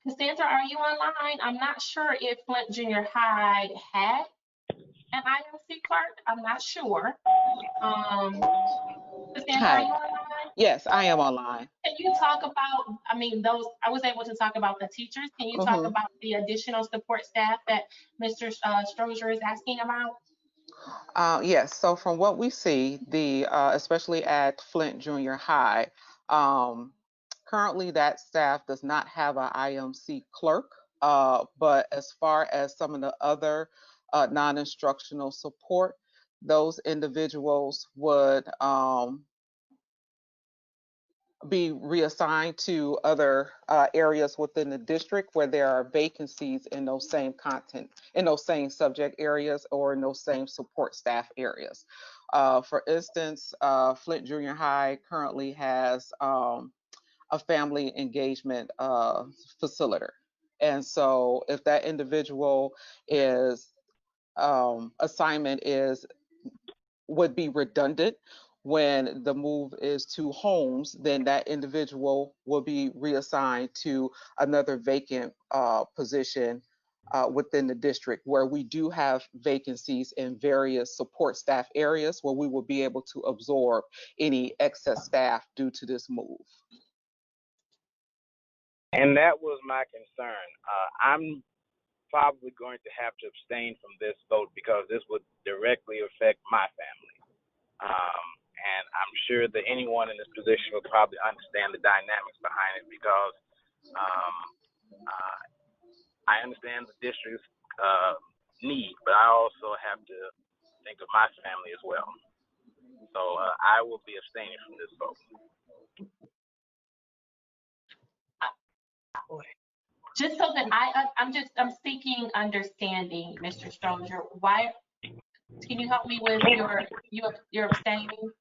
Cassandra, are you online? I'm not sure if Flint Junior High had an IMC clerk. I'm not sure. Cassandra, are you online? Yes, I am online. Can you talk about, I mean, those, I was able to talk about the teachers. Can you talk about the additional support staff that Mr. Strozier is asking about? Yes, so from what we see, especially at Flint Junior High, currently that staff does not have an IMC clerk, but as far as some of the other non-instructional support, those individuals would be reassigned to other areas within the district where there are vacancies in those same content, in those same subject areas, or in those same support staff areas. For instance, Flint Junior High currently has a family engagement facilitator. And so if that individual is assignment would be redundant when the move is to homes, then that individual will be reassigned to another vacant position within the district, where we do have vacancies in various support staff areas where we will be able to absorb any excess staff due to this move. And that was my concern. I'm probably going to have to abstain from this vote because this would directly affect my family. And I'm sure that anyone in this position will probably understand the dynamics behind it, because I understand the district's need, but I also have to think of my family as well. So I will be abstaining from this vote. Just so that I'm seeking understanding, Mr. Strozier. Why? Can you help me with your abstaining?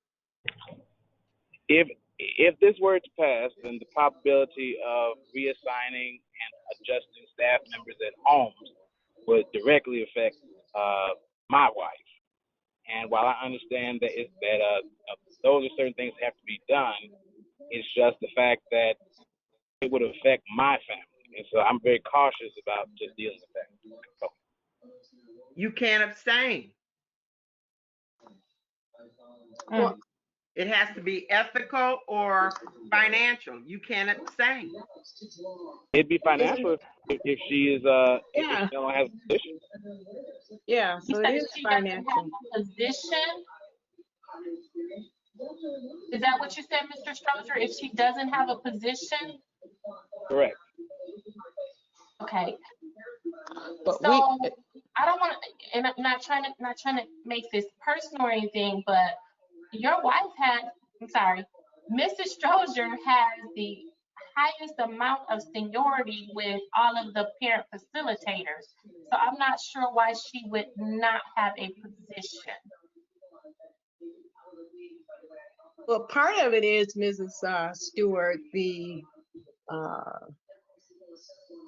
If this were to pass, then the probability of reassigning and adjusting staff members at homes would directly affect my wife. And while I understand that those are certain things that have to be done, it's just the fact that it would affect my family. And so I'm very cautious about just dealing with that. So. You can't abstain. Mm. It has to be ethical or financial. You can't abstain. It'd be financial if she is if she don't have a position. Yeah, so it is financial. Position? Is that what you said, Mr. Strozier? If she doesn't have a position? Correct. Okay. But so I don't want to, and I'm not trying to make this personal or anything, but your wife Mrs. Strozier has the highest amount of seniority with all of the parent facilitators. So I'm not sure why she would not have a position. Well, part of it is, Mrs. Stewart, the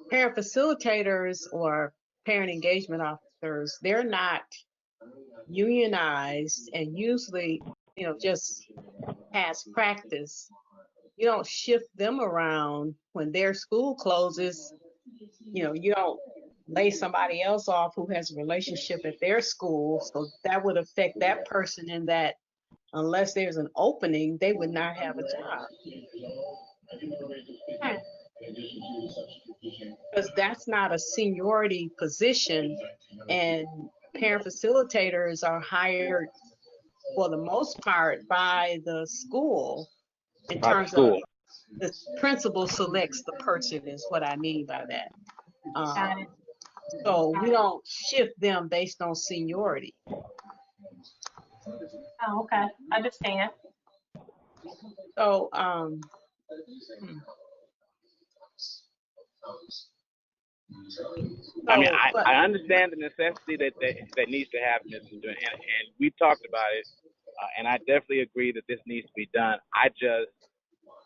parent facilitators or parent engagement officers, they're not unionized, and usually, just past practice, you don't shift them around when their school closes. You don't lay somebody else off who has a relationship at their school, so that would affect that person in that unless there's an opening, they would not have a job. Because that's not a seniority position, and parent facilitators are hired for the most part by the school in terms of the principal selects the person is what I mean by that. So we don't shift them based on seniority. Oh, okay. I understand. So, I mean, but I understand the necessity that needs to happen, and we talked about it, and I definitely agree that this needs to be done. I just,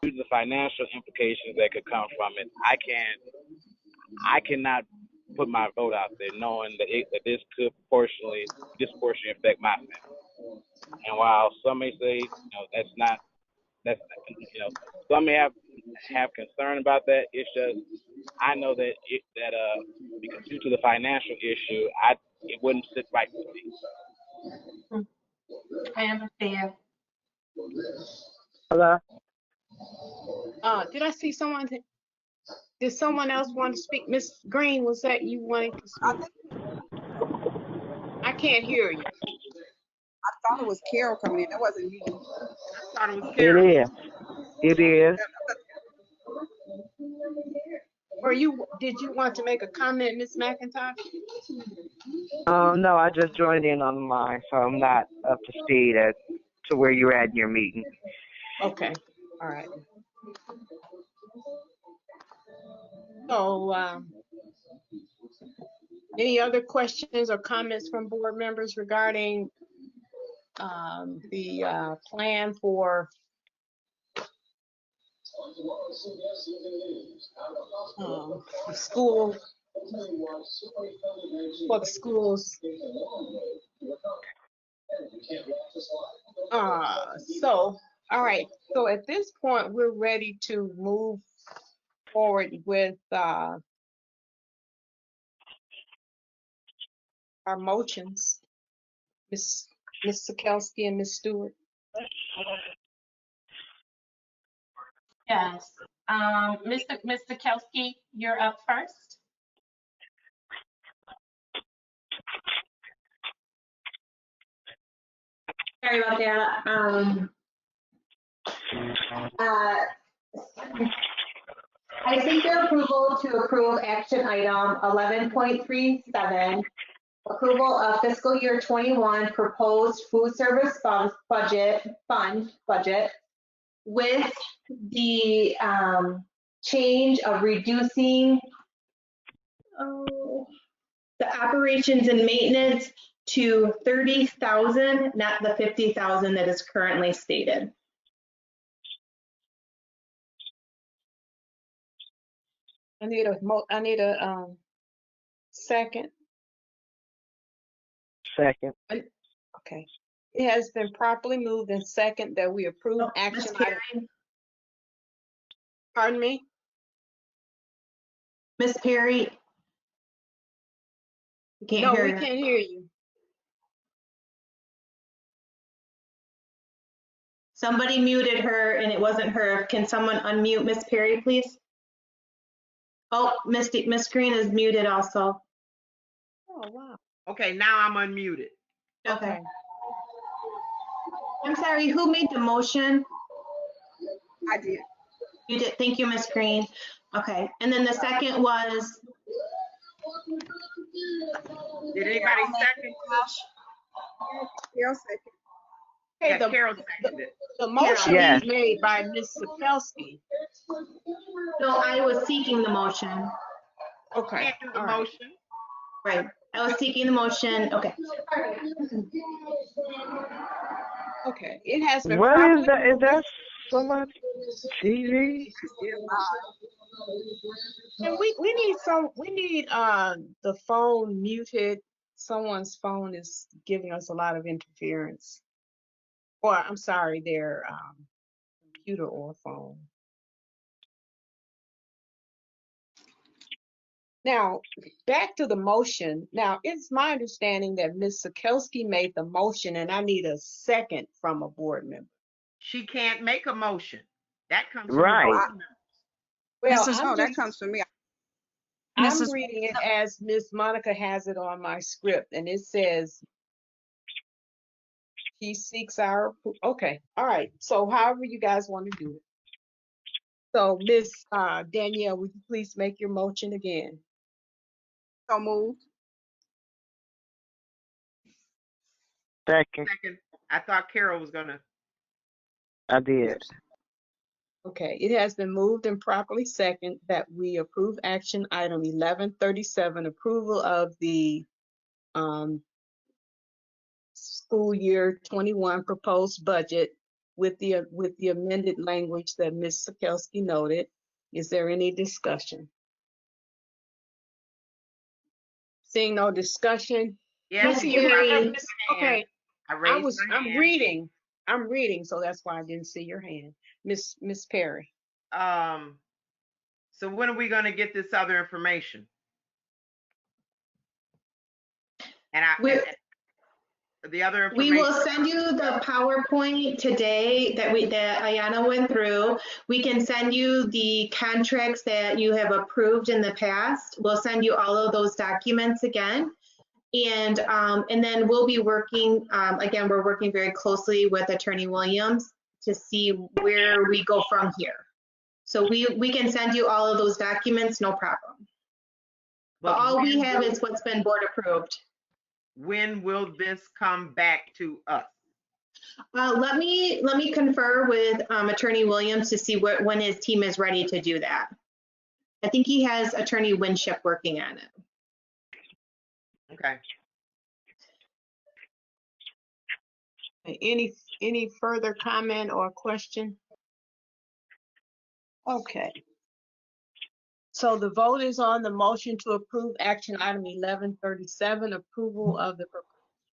due to the financial implications that could come from it, I cannot put my vote out there knowing that this could disproportionately affect my family. And while some may say, some may have concern about that. It's just, I know that because due to the financial issue, it wouldn't sit right with me. I understand. Hello? did I see someone? Did someone else want to speak? Miss Green, was that you wanting to speak? I can't hear you. I thought it was Carol coming in. That wasn't me. I thought it was It Carol. is. It is. Did you want to make a comment, Miss McIntosh? No, I just joined in on the line, so I'm not up to speed as to where you're at in your meeting. Okay, all right. So, any other questions or comments from board members regarding the plan for the school, for the schools? All right. So at this point, we're ready to move forward with our motions. Ms. Sakowski and Ms. Stewart. Yes. Mr. Kelsey, you're up first. Sorry about that. I seek your approval to approve action item 11.37, approval of fiscal year 21 proposed food service fund budget with the change of reducing the operations and maintenance to 30,000, not the 50,000 that is currently stated. I need a second. Second. Okay. It has been properly moved and second that we approve action item. Pardon me? Miss Perry? We can't hear you. Somebody muted her and it wasn't her. Can someone unmute Miss Perry, please? Oh, Miss Green is muted also. Oh, wow. Okay, now I'm unmuted. Okay. I'm sorry, who made the motion? I did. You did, thank you, Miss Green. Okay, and then the second was? Did anybody second? Carol second. Okay, Yeah, Carol seconded. the motion Yes. is made by Ms. Sakowski. No, I was seeking the motion. Okay. Can't do the all right. motion. Right, I was seeking the motion, okay. Okay, it has been What properly. is that? Is that so much TV? And we need the phone muted. Someone's phone is giving us a lot of interference. Or I'm sorry, their computer or phone. Now, back to the motion. Now, it's my understanding that Ms. Sakowski made the motion and I need a second from a board member. She can't make a motion. That comes from Right. the board members. Well, That comes from me. I'm reading it as Ms. Monica has it on my script, and it says she seeks our, okay, all right. So however you guys want to do it. So Ms. Danielle, would you please make your motion again? So moved. Second. Second, I thought Carol was gonna. I did. Okay, it has been moved and properly second that we approve action item 1137, approval of the school year 21 proposed budget with the amended language that Ms. Sakowski noted. Is there any discussion? Seeing no discussion. Yes, Miss you have Perry, a Okay, I raised my I'm hand. reading, so that's why I didn't see your hand. Miss Perry. So when are we going to get this other information? And the other we information. will send you the PowerPoint today that Ayana went through. We can send you the contracts that you have approved in the past. We'll send you all of those documents again. And then we'll be working, again, we're working very closely with Attorney Williams to see where we go from here. So we can send you all of those documents, no problem. But all we have is what's been board approved. When will this come back to us? Let me confer with Attorney Williams to see when his team is ready to do that. I think he has Attorney Winship working on it. Okay. Any further comment or question? Okay. So the vote is on the motion to approve action item 1137, approval of the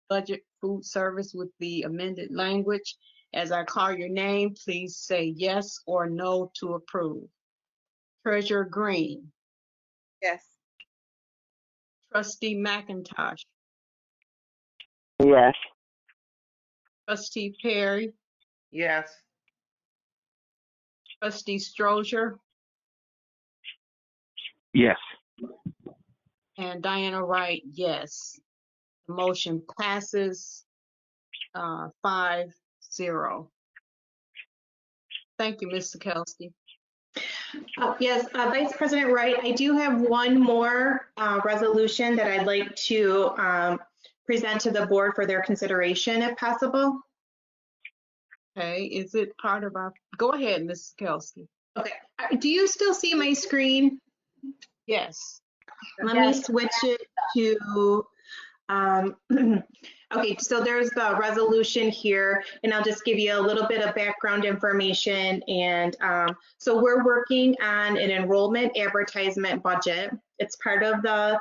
budget food service with the amended language. As I call your name, please say yes or no to approve. Treasurer Green. Yes. Trustee McIntosh. Yes. Trustee Perry. Yes. Trustee Strozier. Yes. And Diana Wright, yes. The motion passes 5-0. Thank you, Ms. Sakowski. Yes, Vice President Wright, I do have one more resolution that I'd like to present to the board for their consideration if possible. Okay, is it part of our, go ahead, Ms. Sakowski. Okay, do you still see my screen? Yes. Let me switch it to, okay, so there's the resolution here, and I'll just give you a little bit of background information. And so we're working on an enrollment advertisement budget. It's part of the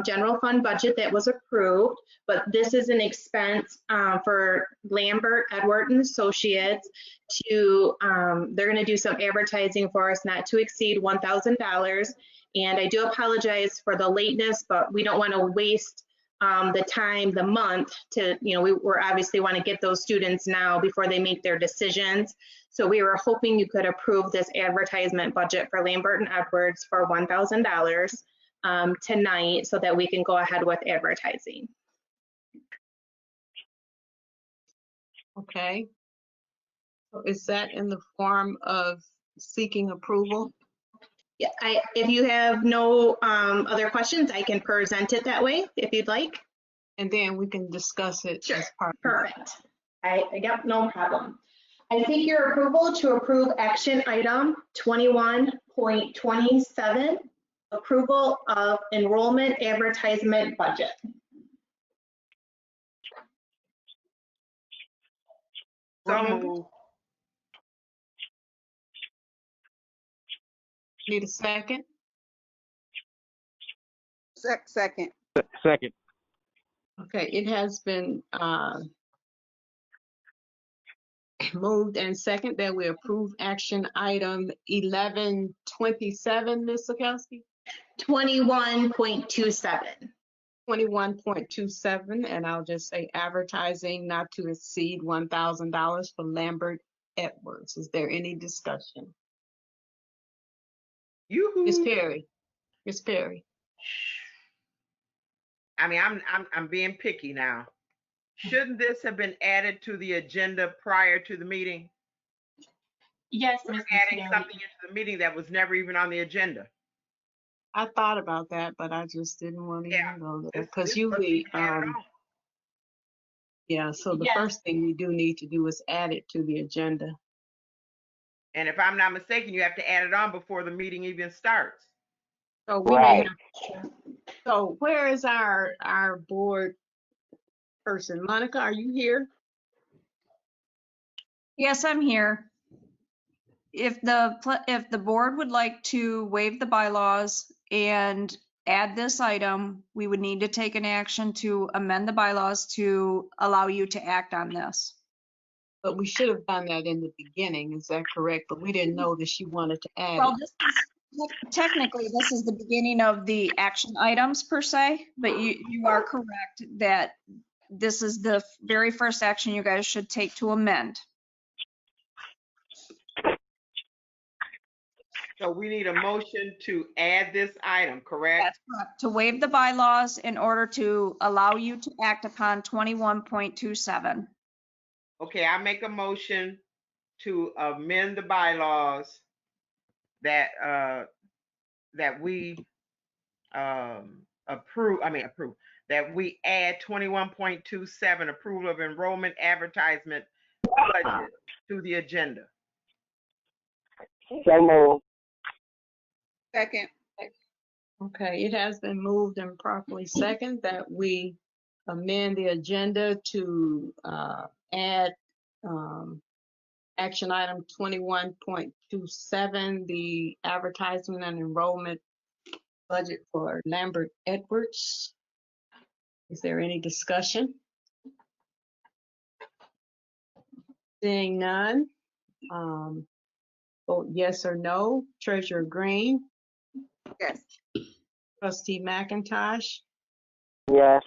general fund budget that was approved, but this is an expense for Lambert, Edward and Associates to, they're gonna do some advertising for us not to exceed $1,000. And I do apologize for the lateness, but we don't wanna waste the time, the month to, we're obviously want to get those students now before they make their decisions. So we were hoping you could approve this advertisement budget for Lambert and Edwards for $1,000 tonight so that we can go ahead with advertising. Okay. So is that in the form of seeking approval? Yeah, if you have no other questions, I can present it that way if you'd like. And then we can discuss it Sure. as part. Perfect. I got no problem. I seek your approval to approve action item 21.27, approval of enrollment advertisement budget. So moved. Need a second? Second. Second. Okay, it has been moved and second that we approve action item 1127, Ms. Sakowski? 21.27. 21.27, and I'll just say advertising not to exceed $1,000 for Lambert Edwards. Is there any discussion? Ms. Perry. Ms. Perry. I mean, I'm being picky now. Shouldn't this have been added to the agenda prior to the meeting? Yes, We're Mrs. adding Perry. something into the meeting that was never even on the agenda. I thought about that, but I just didn't want to even go there because This usually, wasn't added on. yeah, so the Yes. first thing we do need to do is add it to the agenda. And if I'm not mistaken, you have to add it on before the meeting even starts. So we may have, so where is our board person? Monica, are you here? Yes, I'm here. If the board would like to waive the bylaws and add this item, we would need to take an action to amend the bylaws to allow you to act on this. But we should have done that in the beginning, is that correct? But we didn't know that she wanted to add Well, it. this is, technically, this is the beginning of the action items per se, but you are correct that this is the very first action you guys should take to amend. So we need a motion to add this item, correct? That's correct. To waive the bylaws in order to allow you to act upon 21.27. Okay, I make a motion to amend the bylaws that that we approve, that we add 21.27 approval of enrollment advertisement budget to the agenda. So moved. Second. Okay, it has been moved and properly second that we amend the agenda to add action item 21.27, the advertisement and enrollment budget for Lambert Edwards. Is there any discussion? Seeing none, vote yes or no. Treasurer Green, Yes. Trustee McIntosh, Yes.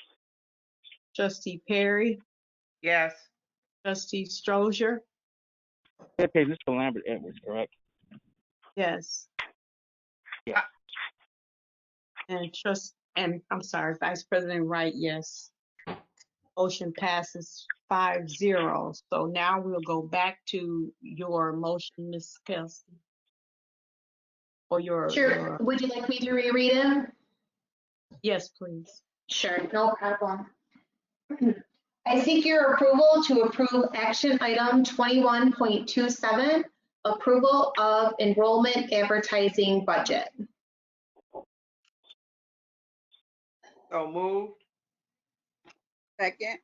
Trustee Perry, Yes. Trustee Strozier, Okay, this is for Lambert Edwards, correct? yes. Yeah. And I'm sorry, Vice President Wright, yes. Motion passes 5-0. So now we'll go back to your motion, Ms. Kelsey. Or Sure. Would you like me to reread it? Yes, please. Sure, no problem. I seek your approval to approve action item 21.27, approval of enrollment advertising budget. So moved. Second.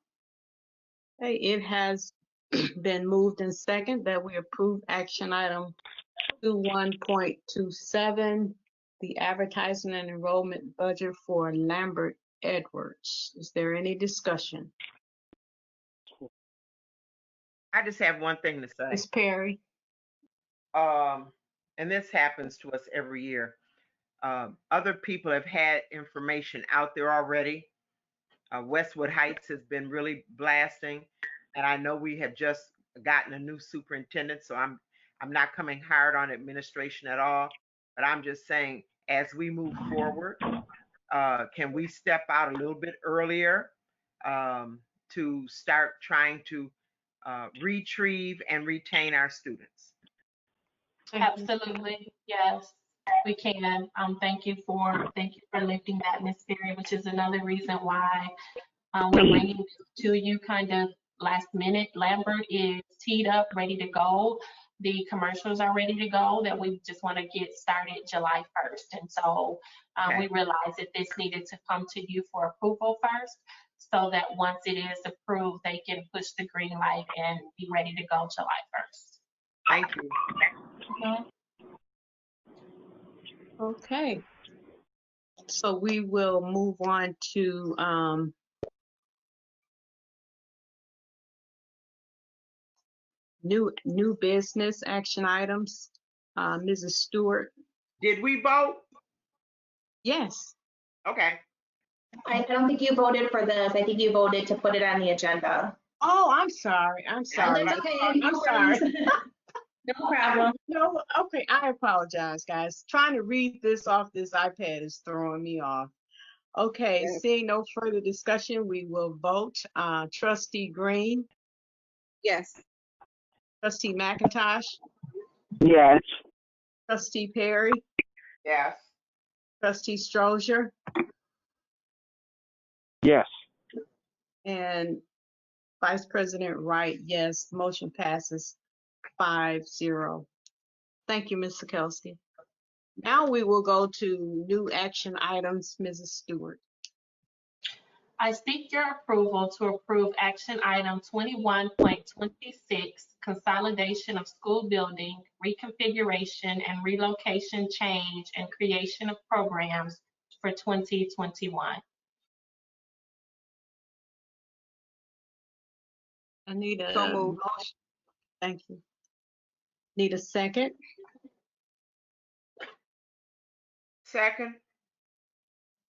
Okay, it has been moved and second that we approve action item 21.27, the advertising and enrollment budget for Lambert Edwards. Is there any discussion? I just have one thing to say. Ms. Perry? And this happens to us every year. Other people have had information out there already. Westwood Heights has been really blasting, and I know we have just gotten a new superintendent, so I'm not coming hard on administration at all, but I'm just saying, as we move forward, can we step out a little bit earlier to start trying to retrieve and retain our students? Absolutely, yes, we can. Thank you for lifting that, Ms. Perry, which is another reason why we're bringing this to you kind of last minute. Lambert is teed up, ready to go. The commercials are ready to go, that we just want to get started July 1st. And so we realized that this needed to come to you for approval first, so that once it is approved, they can push the green light and be ready to go July 1st. Thank you. Okay. So we will move on to new business action items. Mrs. Stewart? Did we vote? Yes. Okay. I don't think you voted for this. I think you voted to put it on the agenda. Oh, I'm sorry. I'm sorry. That's okay. I'm sorry. No problem. No, okay, I apologize, guys. Trying to read this off this iPad is throwing me off. Okay, Yes. seeing no further discussion, we will vote. Trustee Green, Yes. Trustee McIntosh, Yes. Trustee Perry, Yes. Trustee Strozier, Yes. and Vice President Wright, yes. Motion passes 5-0. Thank you, Ms. Sakowski. Now we will go to new action items, Mrs. Stewart. I seek your approval to approve action item 21.26, consolidation of school building, reconfiguration and relocation change and creation of programs for 2021. I need a So moved. motion. Thank you. Need a second? Second.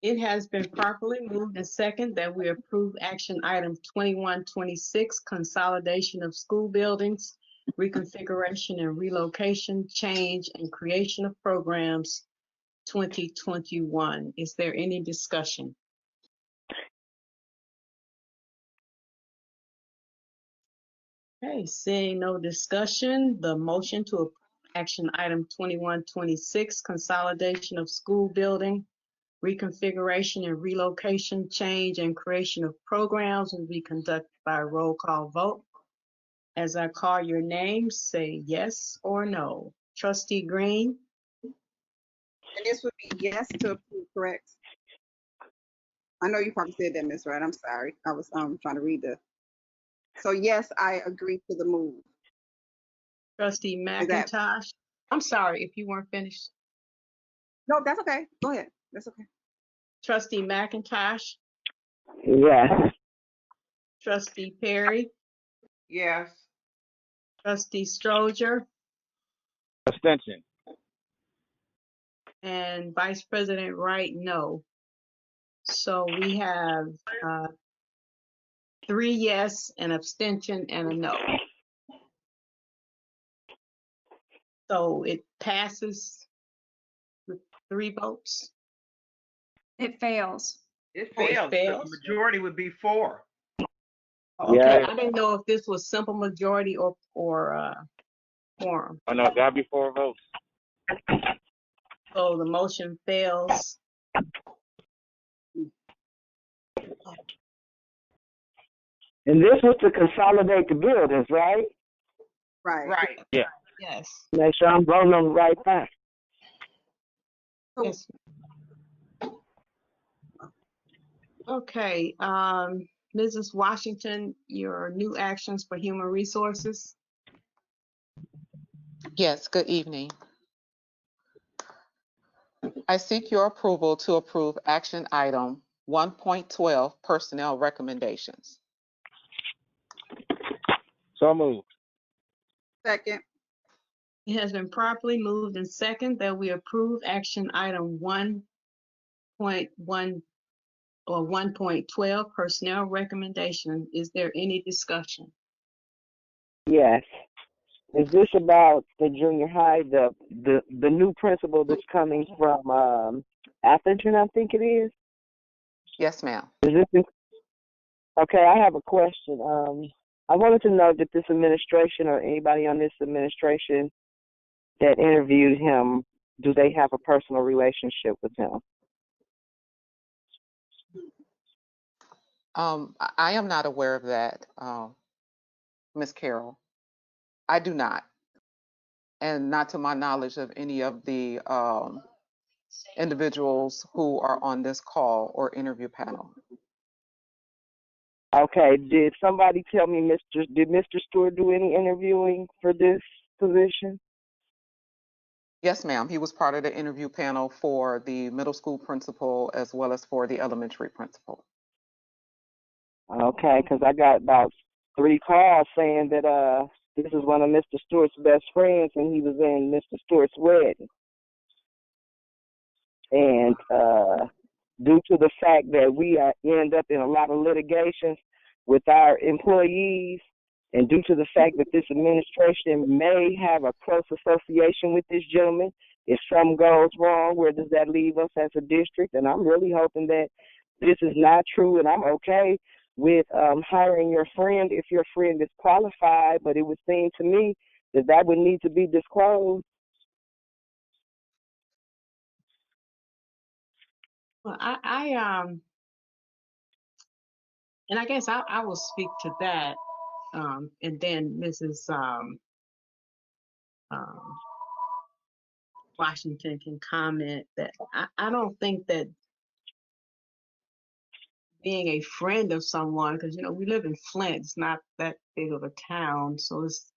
It has been properly moved and second that we approve action item 2126, consolidation of school buildings, reconfiguration and relocation, change and creation of programs 2021. Is there any discussion? Okay, seeing no discussion, the motion to approve action item 2126, consolidation of school building, reconfiguration and relocation, change and creation of programs will be conducted by a roll call vote. As I call your name, say yes or no. Trustee Green, And this would be yes to approve, correct? I know you probably said that, Miss Wright. I'm sorry. I was trying to read the. So yes, I agree to the move. Trustee Is that McIntosh. I'm sorry if you weren't finished. no? That's okay. Go ahead. That's okay. Trustee McIntosh, Yes. Trustee Perry, Yes. Trustee Stroger, Abstention. and Vice President Wright, no. So we have 3 yes, an abstention, and a no. So it passes with 3 votes. It fails. It Oh, it fails. The fails? majority would be 4. Okay, Yeah. I didn't know if this was simple majority or quorum. Oh no, gotta be 4 votes. So the motion fails. And this was to consolidate the buildings, right? Right. Right. Yeah. Yes. Make sure I'm voting on the right thing. Yes. Okay, Mrs. Washington, your new actions for human resources. Yes, good evening. I seek your approval to approve action item 1.12, personnel recommendations. So moved. Second. It has been properly moved and second that we approve action item 1.1 or 1.12, personnel recommendation. Is there any discussion? Yes. Is this about the junior high, the new principal that's coming from Atherton, I think it is? Yes, ma'am. Is this okay, I have a question. I wanted to know that this administration or anybody on this administration that interviewed him, do they have a personal relationship with him? I am not aware of that, Ms. Carroll. I do not, and not to my knowledge of any of the individuals who are on this call or interview panel. Okay, did somebody tell me did Mr. Stewart do any interviewing for this position? Yes, ma'am. He was part of the interview panel for the middle school principal as well as for the elementary principal. Okay, because I got about 3 calls saying that this is one of Mr. Stewart's best friends and he was in Mr. Stewart's wedding. And due to the fact that we end up in a lot of litigations with our employees, and due to the fact that this administration may have a close association with this gentleman, if something goes wrong, where does that leave us as a district? And I'm really hoping that this is not true, and I'm okay with hiring your friend if your friend is qualified, but it would seem to me that that would need to be disclosed. Well, and I guess I will speak to that, and then Mrs. Washington can comment that I don't think that being a friend of someone, because we live in Flint, it's not that big of a town, so it's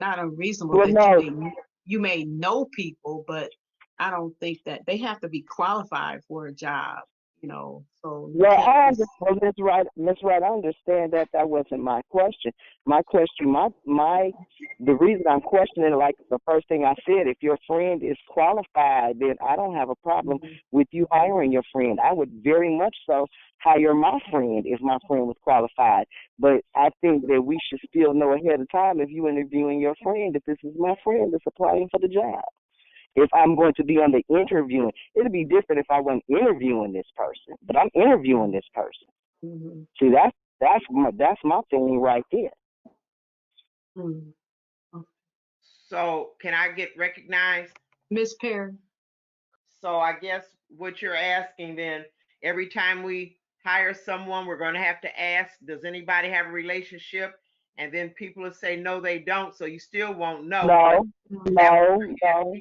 not unreasonable Well, that no, you may know people, but I don't think that they have to be qualified for a job, so you well, can't I just. understand, well, Miss Wright, I understand that that wasn't my question. My question, the reason I'm questioning, like the first thing I said, if your friend is qualified, then I don't have a problem with you hiring your friend. I would very much so hire my friend if my friend was qualified. But I think that we should still know ahead of time, if you interviewing your friend, if this is my friend that's applying for the job. If I'm going to be on the interviewing, it'd be different if I wasn't interviewing this person, but I'm interviewing this person. Mm-hmm. See, that's my thing right there. Mm-hmm. So can I get recognized? Miss Perry. So I guess what you're asking then, every time we hire someone, we're going to have to ask, does anybody have a relationship? And then people will say, no, they don't. So you still won't know. No, But that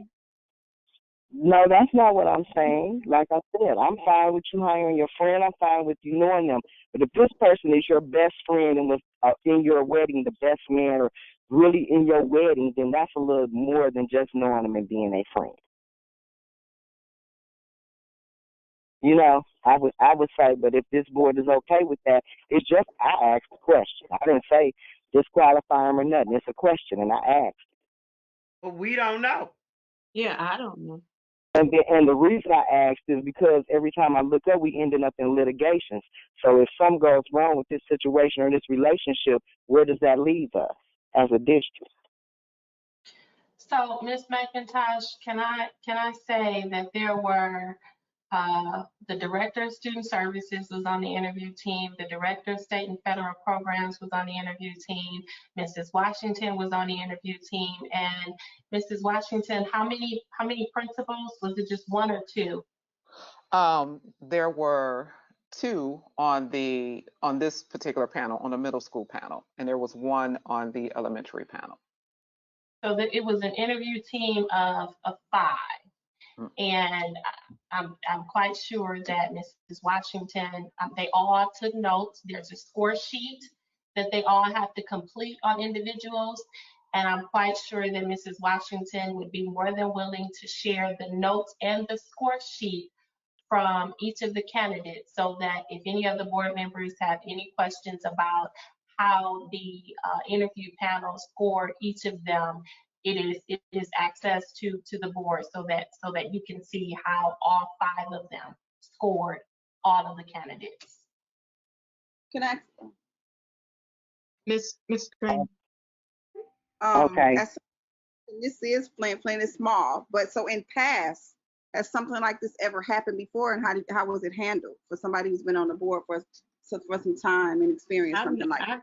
no, that's not what I'm saying. Like I said, I'm fine with you hiring your friend. I'm fine with you knowing them. But if this person is your best friend and was in your wedding, the best man, or really in your wedding, then that's a little more than just knowing them and being a friend. I would say, but if this board is okay with that, it's just I asked the question. I didn't say disqualify them or nothing. It's a question, and I asked. But we don't know. Yeah, I don't know. And the reason I asked is because every time I look up, we ended up in litigations. So if something goes wrong with this situation or this relationship, where does that leave us as a district? So, Ms. McIntosh, can I say that there were the Director of Student Services was on the interview team, the Director of State and Federal Programs was on the interview team, Mrs. Washington was on the interview team, and Mrs. Washington, how many principals? Was it just one or two? There were two on this particular panel, on the middle school panel, and there was one on the elementary panel. So that it was an interview team of 5. And I'm quite sure that Mrs. Washington, they all took notes. There's a score sheet that they all have to complete on individuals. And I'm quite sure that Mrs. Washington would be more than willing to share the notes and the score sheet from each of the candidates, so that if any of the board members have any questions about how the interview panel scored each of them, it is access to the board, so that you can see how all 5 of them scored all of the candidates. Can I? Miss Green. Okay. This is Flint. Flint is small, but so in past, has something like this ever happened before, and how was it handled for somebody who's been on the board for some time and experienced something like that?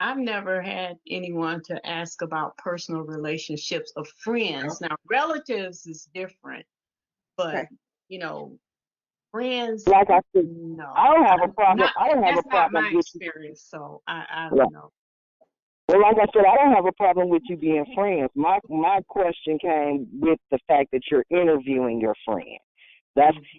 I've never had anyone to ask about personal relationships of friends. Now, relatives is different, but friends. Like I said, no, I don't have a problem. That's not my experience, so I don't know. Well, like I said, I don't have a problem with you being friends. My question came with the fact that you're interviewing your friend.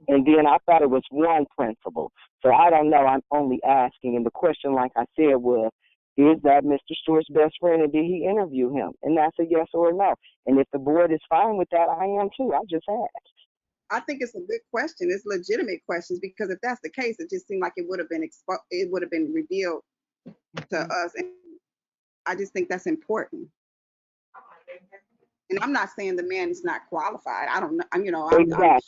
And then I thought it was one principal. So I don't know. I'm only asking. And the question, like I said, was, is that Mr. Stewart's best friend, and did he interview him? And that's a yes or a no. And if the board is fine with that, I am too. I just asked. I think it's a good question. It's legitimate questions, because if that's the case, it just seemed like it would have been revealed to us. And I just think that's important. And I'm not saying the man is not qualified. I don't know. Exactly.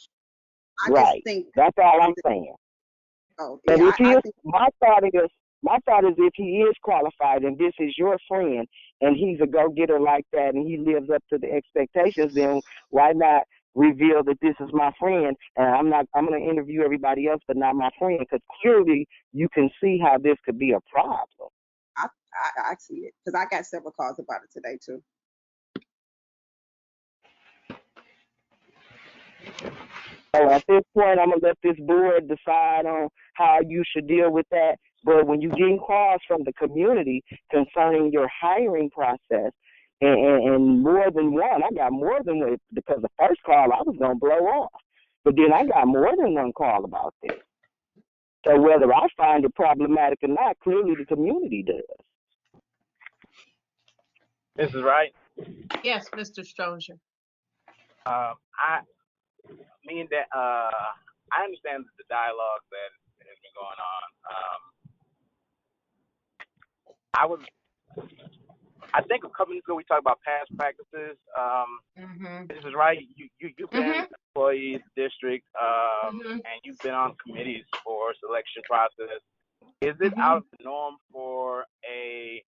I just think that's all I'm saying. Oh, but yeah, if he is, my thought is if he is qualified and this is your friend and he's a go-getter like that and he lives up to the expectations, then why not reveal that this is my friend, and I'm going to interview everybody else but not my friend, because clearly you can see how this could be a problem. I see it, because I got several calls about it today too. So at this point, I'm going to let this board decide on how you should deal with that. But when you're getting calls from the community concerning your hiring process, And more than one. I got more than one because the first call I was gonna blow off, but then I got more than one call about this. So whether I find it problematic or not, clearly the community does. Mrs. Wright, Yes, Mr. Strozier. I understand the dialogue that has been going on. I think a couple weeks ago we talked about past practices. Mrs. Wright, you've been an employee of the district, and you've been on committees for selection process. Is it out of the norm for a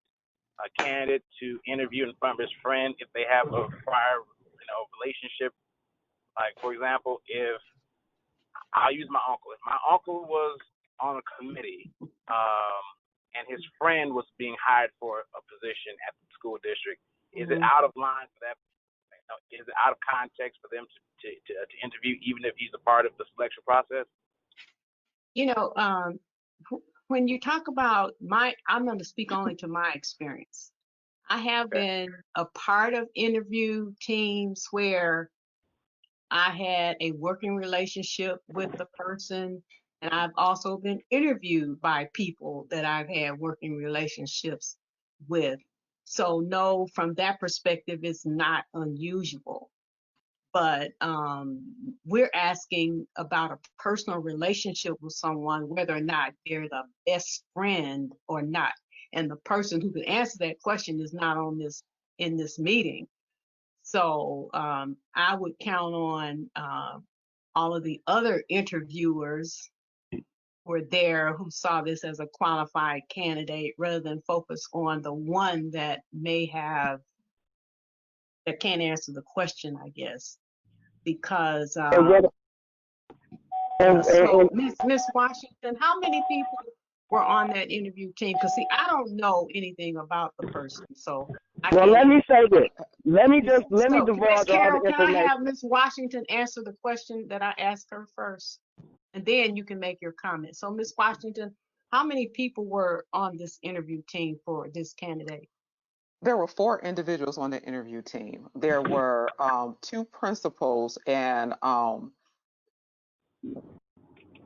candidate to interview in front of his friend if they have a prior, relationship? Like, for example, if I'll use my uncle. If my uncle was on a committee, and his friend was being hired for a position at the school district, is it out of line for that? Is it out of context for them to interview, even if he's a part of the selection process? When you talk about I'm going to speak only to my experience. I have been a part of interview teams where I had a working relationship with the person, and I've also been interviewed by people that I've had working relationships with. So no, from that perspective, it's not unusual. But we're asking about a personal relationship with someone, whether or not they're the best friend or not. And the person who could answer that question is not in this meeting. So I would count on all of the other interviewers who were there who saw this as a qualified candidate rather than focus on the one that can't answer the question, I guess. Because Miss Washington, how many people were on that interview team? Because see, I don't know anything about the person, so let me say this. Let me divulge Miss all the Carol, information. can I have Miss Washington answer the question that I asked her first, and then you can make your comment. So, Miss Washington, how many people were on this interview team for this candidate? There were 4 individuals on the interview team. There were 2 principals, and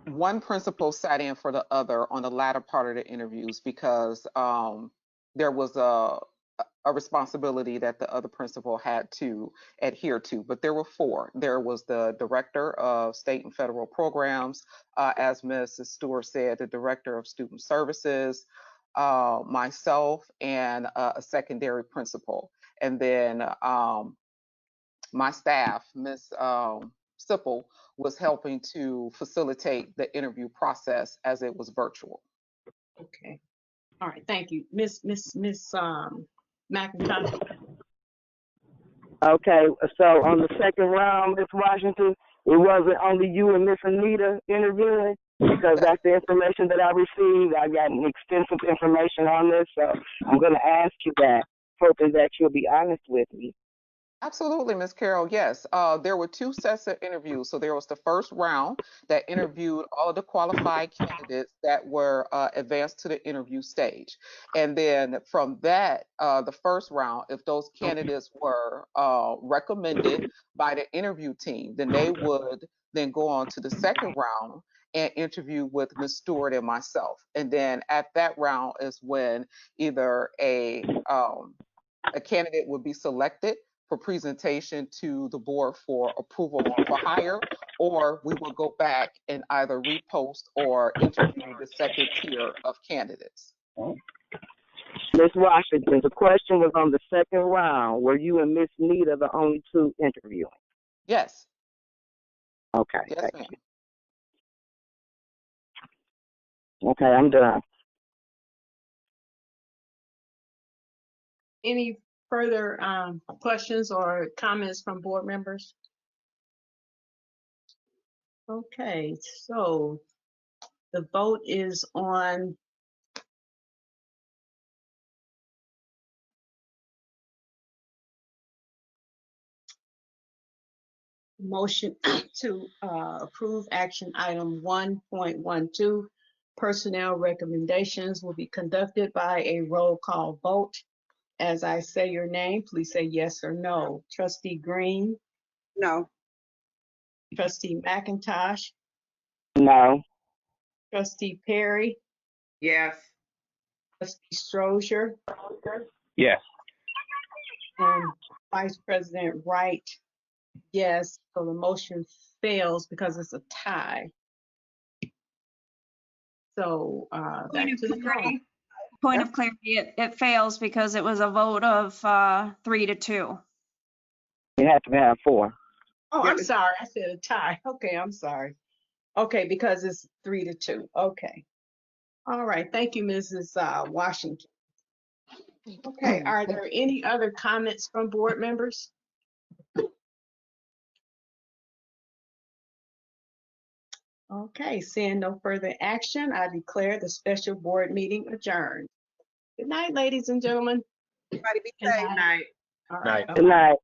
one principal sat in for the other on the latter part of the interviews because there was a responsibility that the other principal had to adhere to. But there were 4. There was the director of state and federal programs, as Mrs. Stewart said, the director of student services, myself, and a secondary principal. And then my staff, Ms. Sipple, was helping to facilitate the interview process as it was virtual. Okay. All right. Thank you. Miss McIntosh. Okay, so on the second round, Miss Washington, it wasn't only you and Miss Anita interviewing, because that's the information that I received. I got extensive information on this, so I'm going to ask you that, hoping that you'll be honest with me. Absolutely, Ms. Carroll. Yes, there were 2 sets of interviews. So there was the first round that interviewed all of the qualified candidates that were advanced to the interview stage. And then from that, the first round, if those candidates were recommended by the interview team, then they would then go on to the second round and interview with Ms. Stewart and myself. And then at that round is when either a candidate would be selected for presentation to the board for approval for hire, or we will go back and either repost or interview the second tier of candidates. Ms. Washington, the question was on the second round. Were you and Miss Nita the only 2 interviewing? Yes. Okay, yes, thank ma'am. you. Okay, I'm done. Any further questions or comments from board members? Okay, so the vote is on motion to approve action item 1.12. Personnel recommendations will be conducted by a roll call vote. As I say your name, please say yes or no. Trustee Green, No. trustee McIntosh, No. trustee Perry, Yes. trustee Strozier, Yes. and Vice President Wright, yes. So the motion fails because it's a tie. So back to the drawing. Point of clarity, it fails because it was a vote of 3-2. You have to have 4. Oh, Yeah, I'm sorry. I said a tie. Okay, I'm sorry. Okay, because it's 3-2. Okay. All right. Thank you, Mrs. Washington. Okay. Are there any other comments from board members? Okay. Seeing no further action, I declare the special board meeting adjourned. Good night, ladies and gentlemen. everybody be Good safe. night. Night. All Night. right. Good night.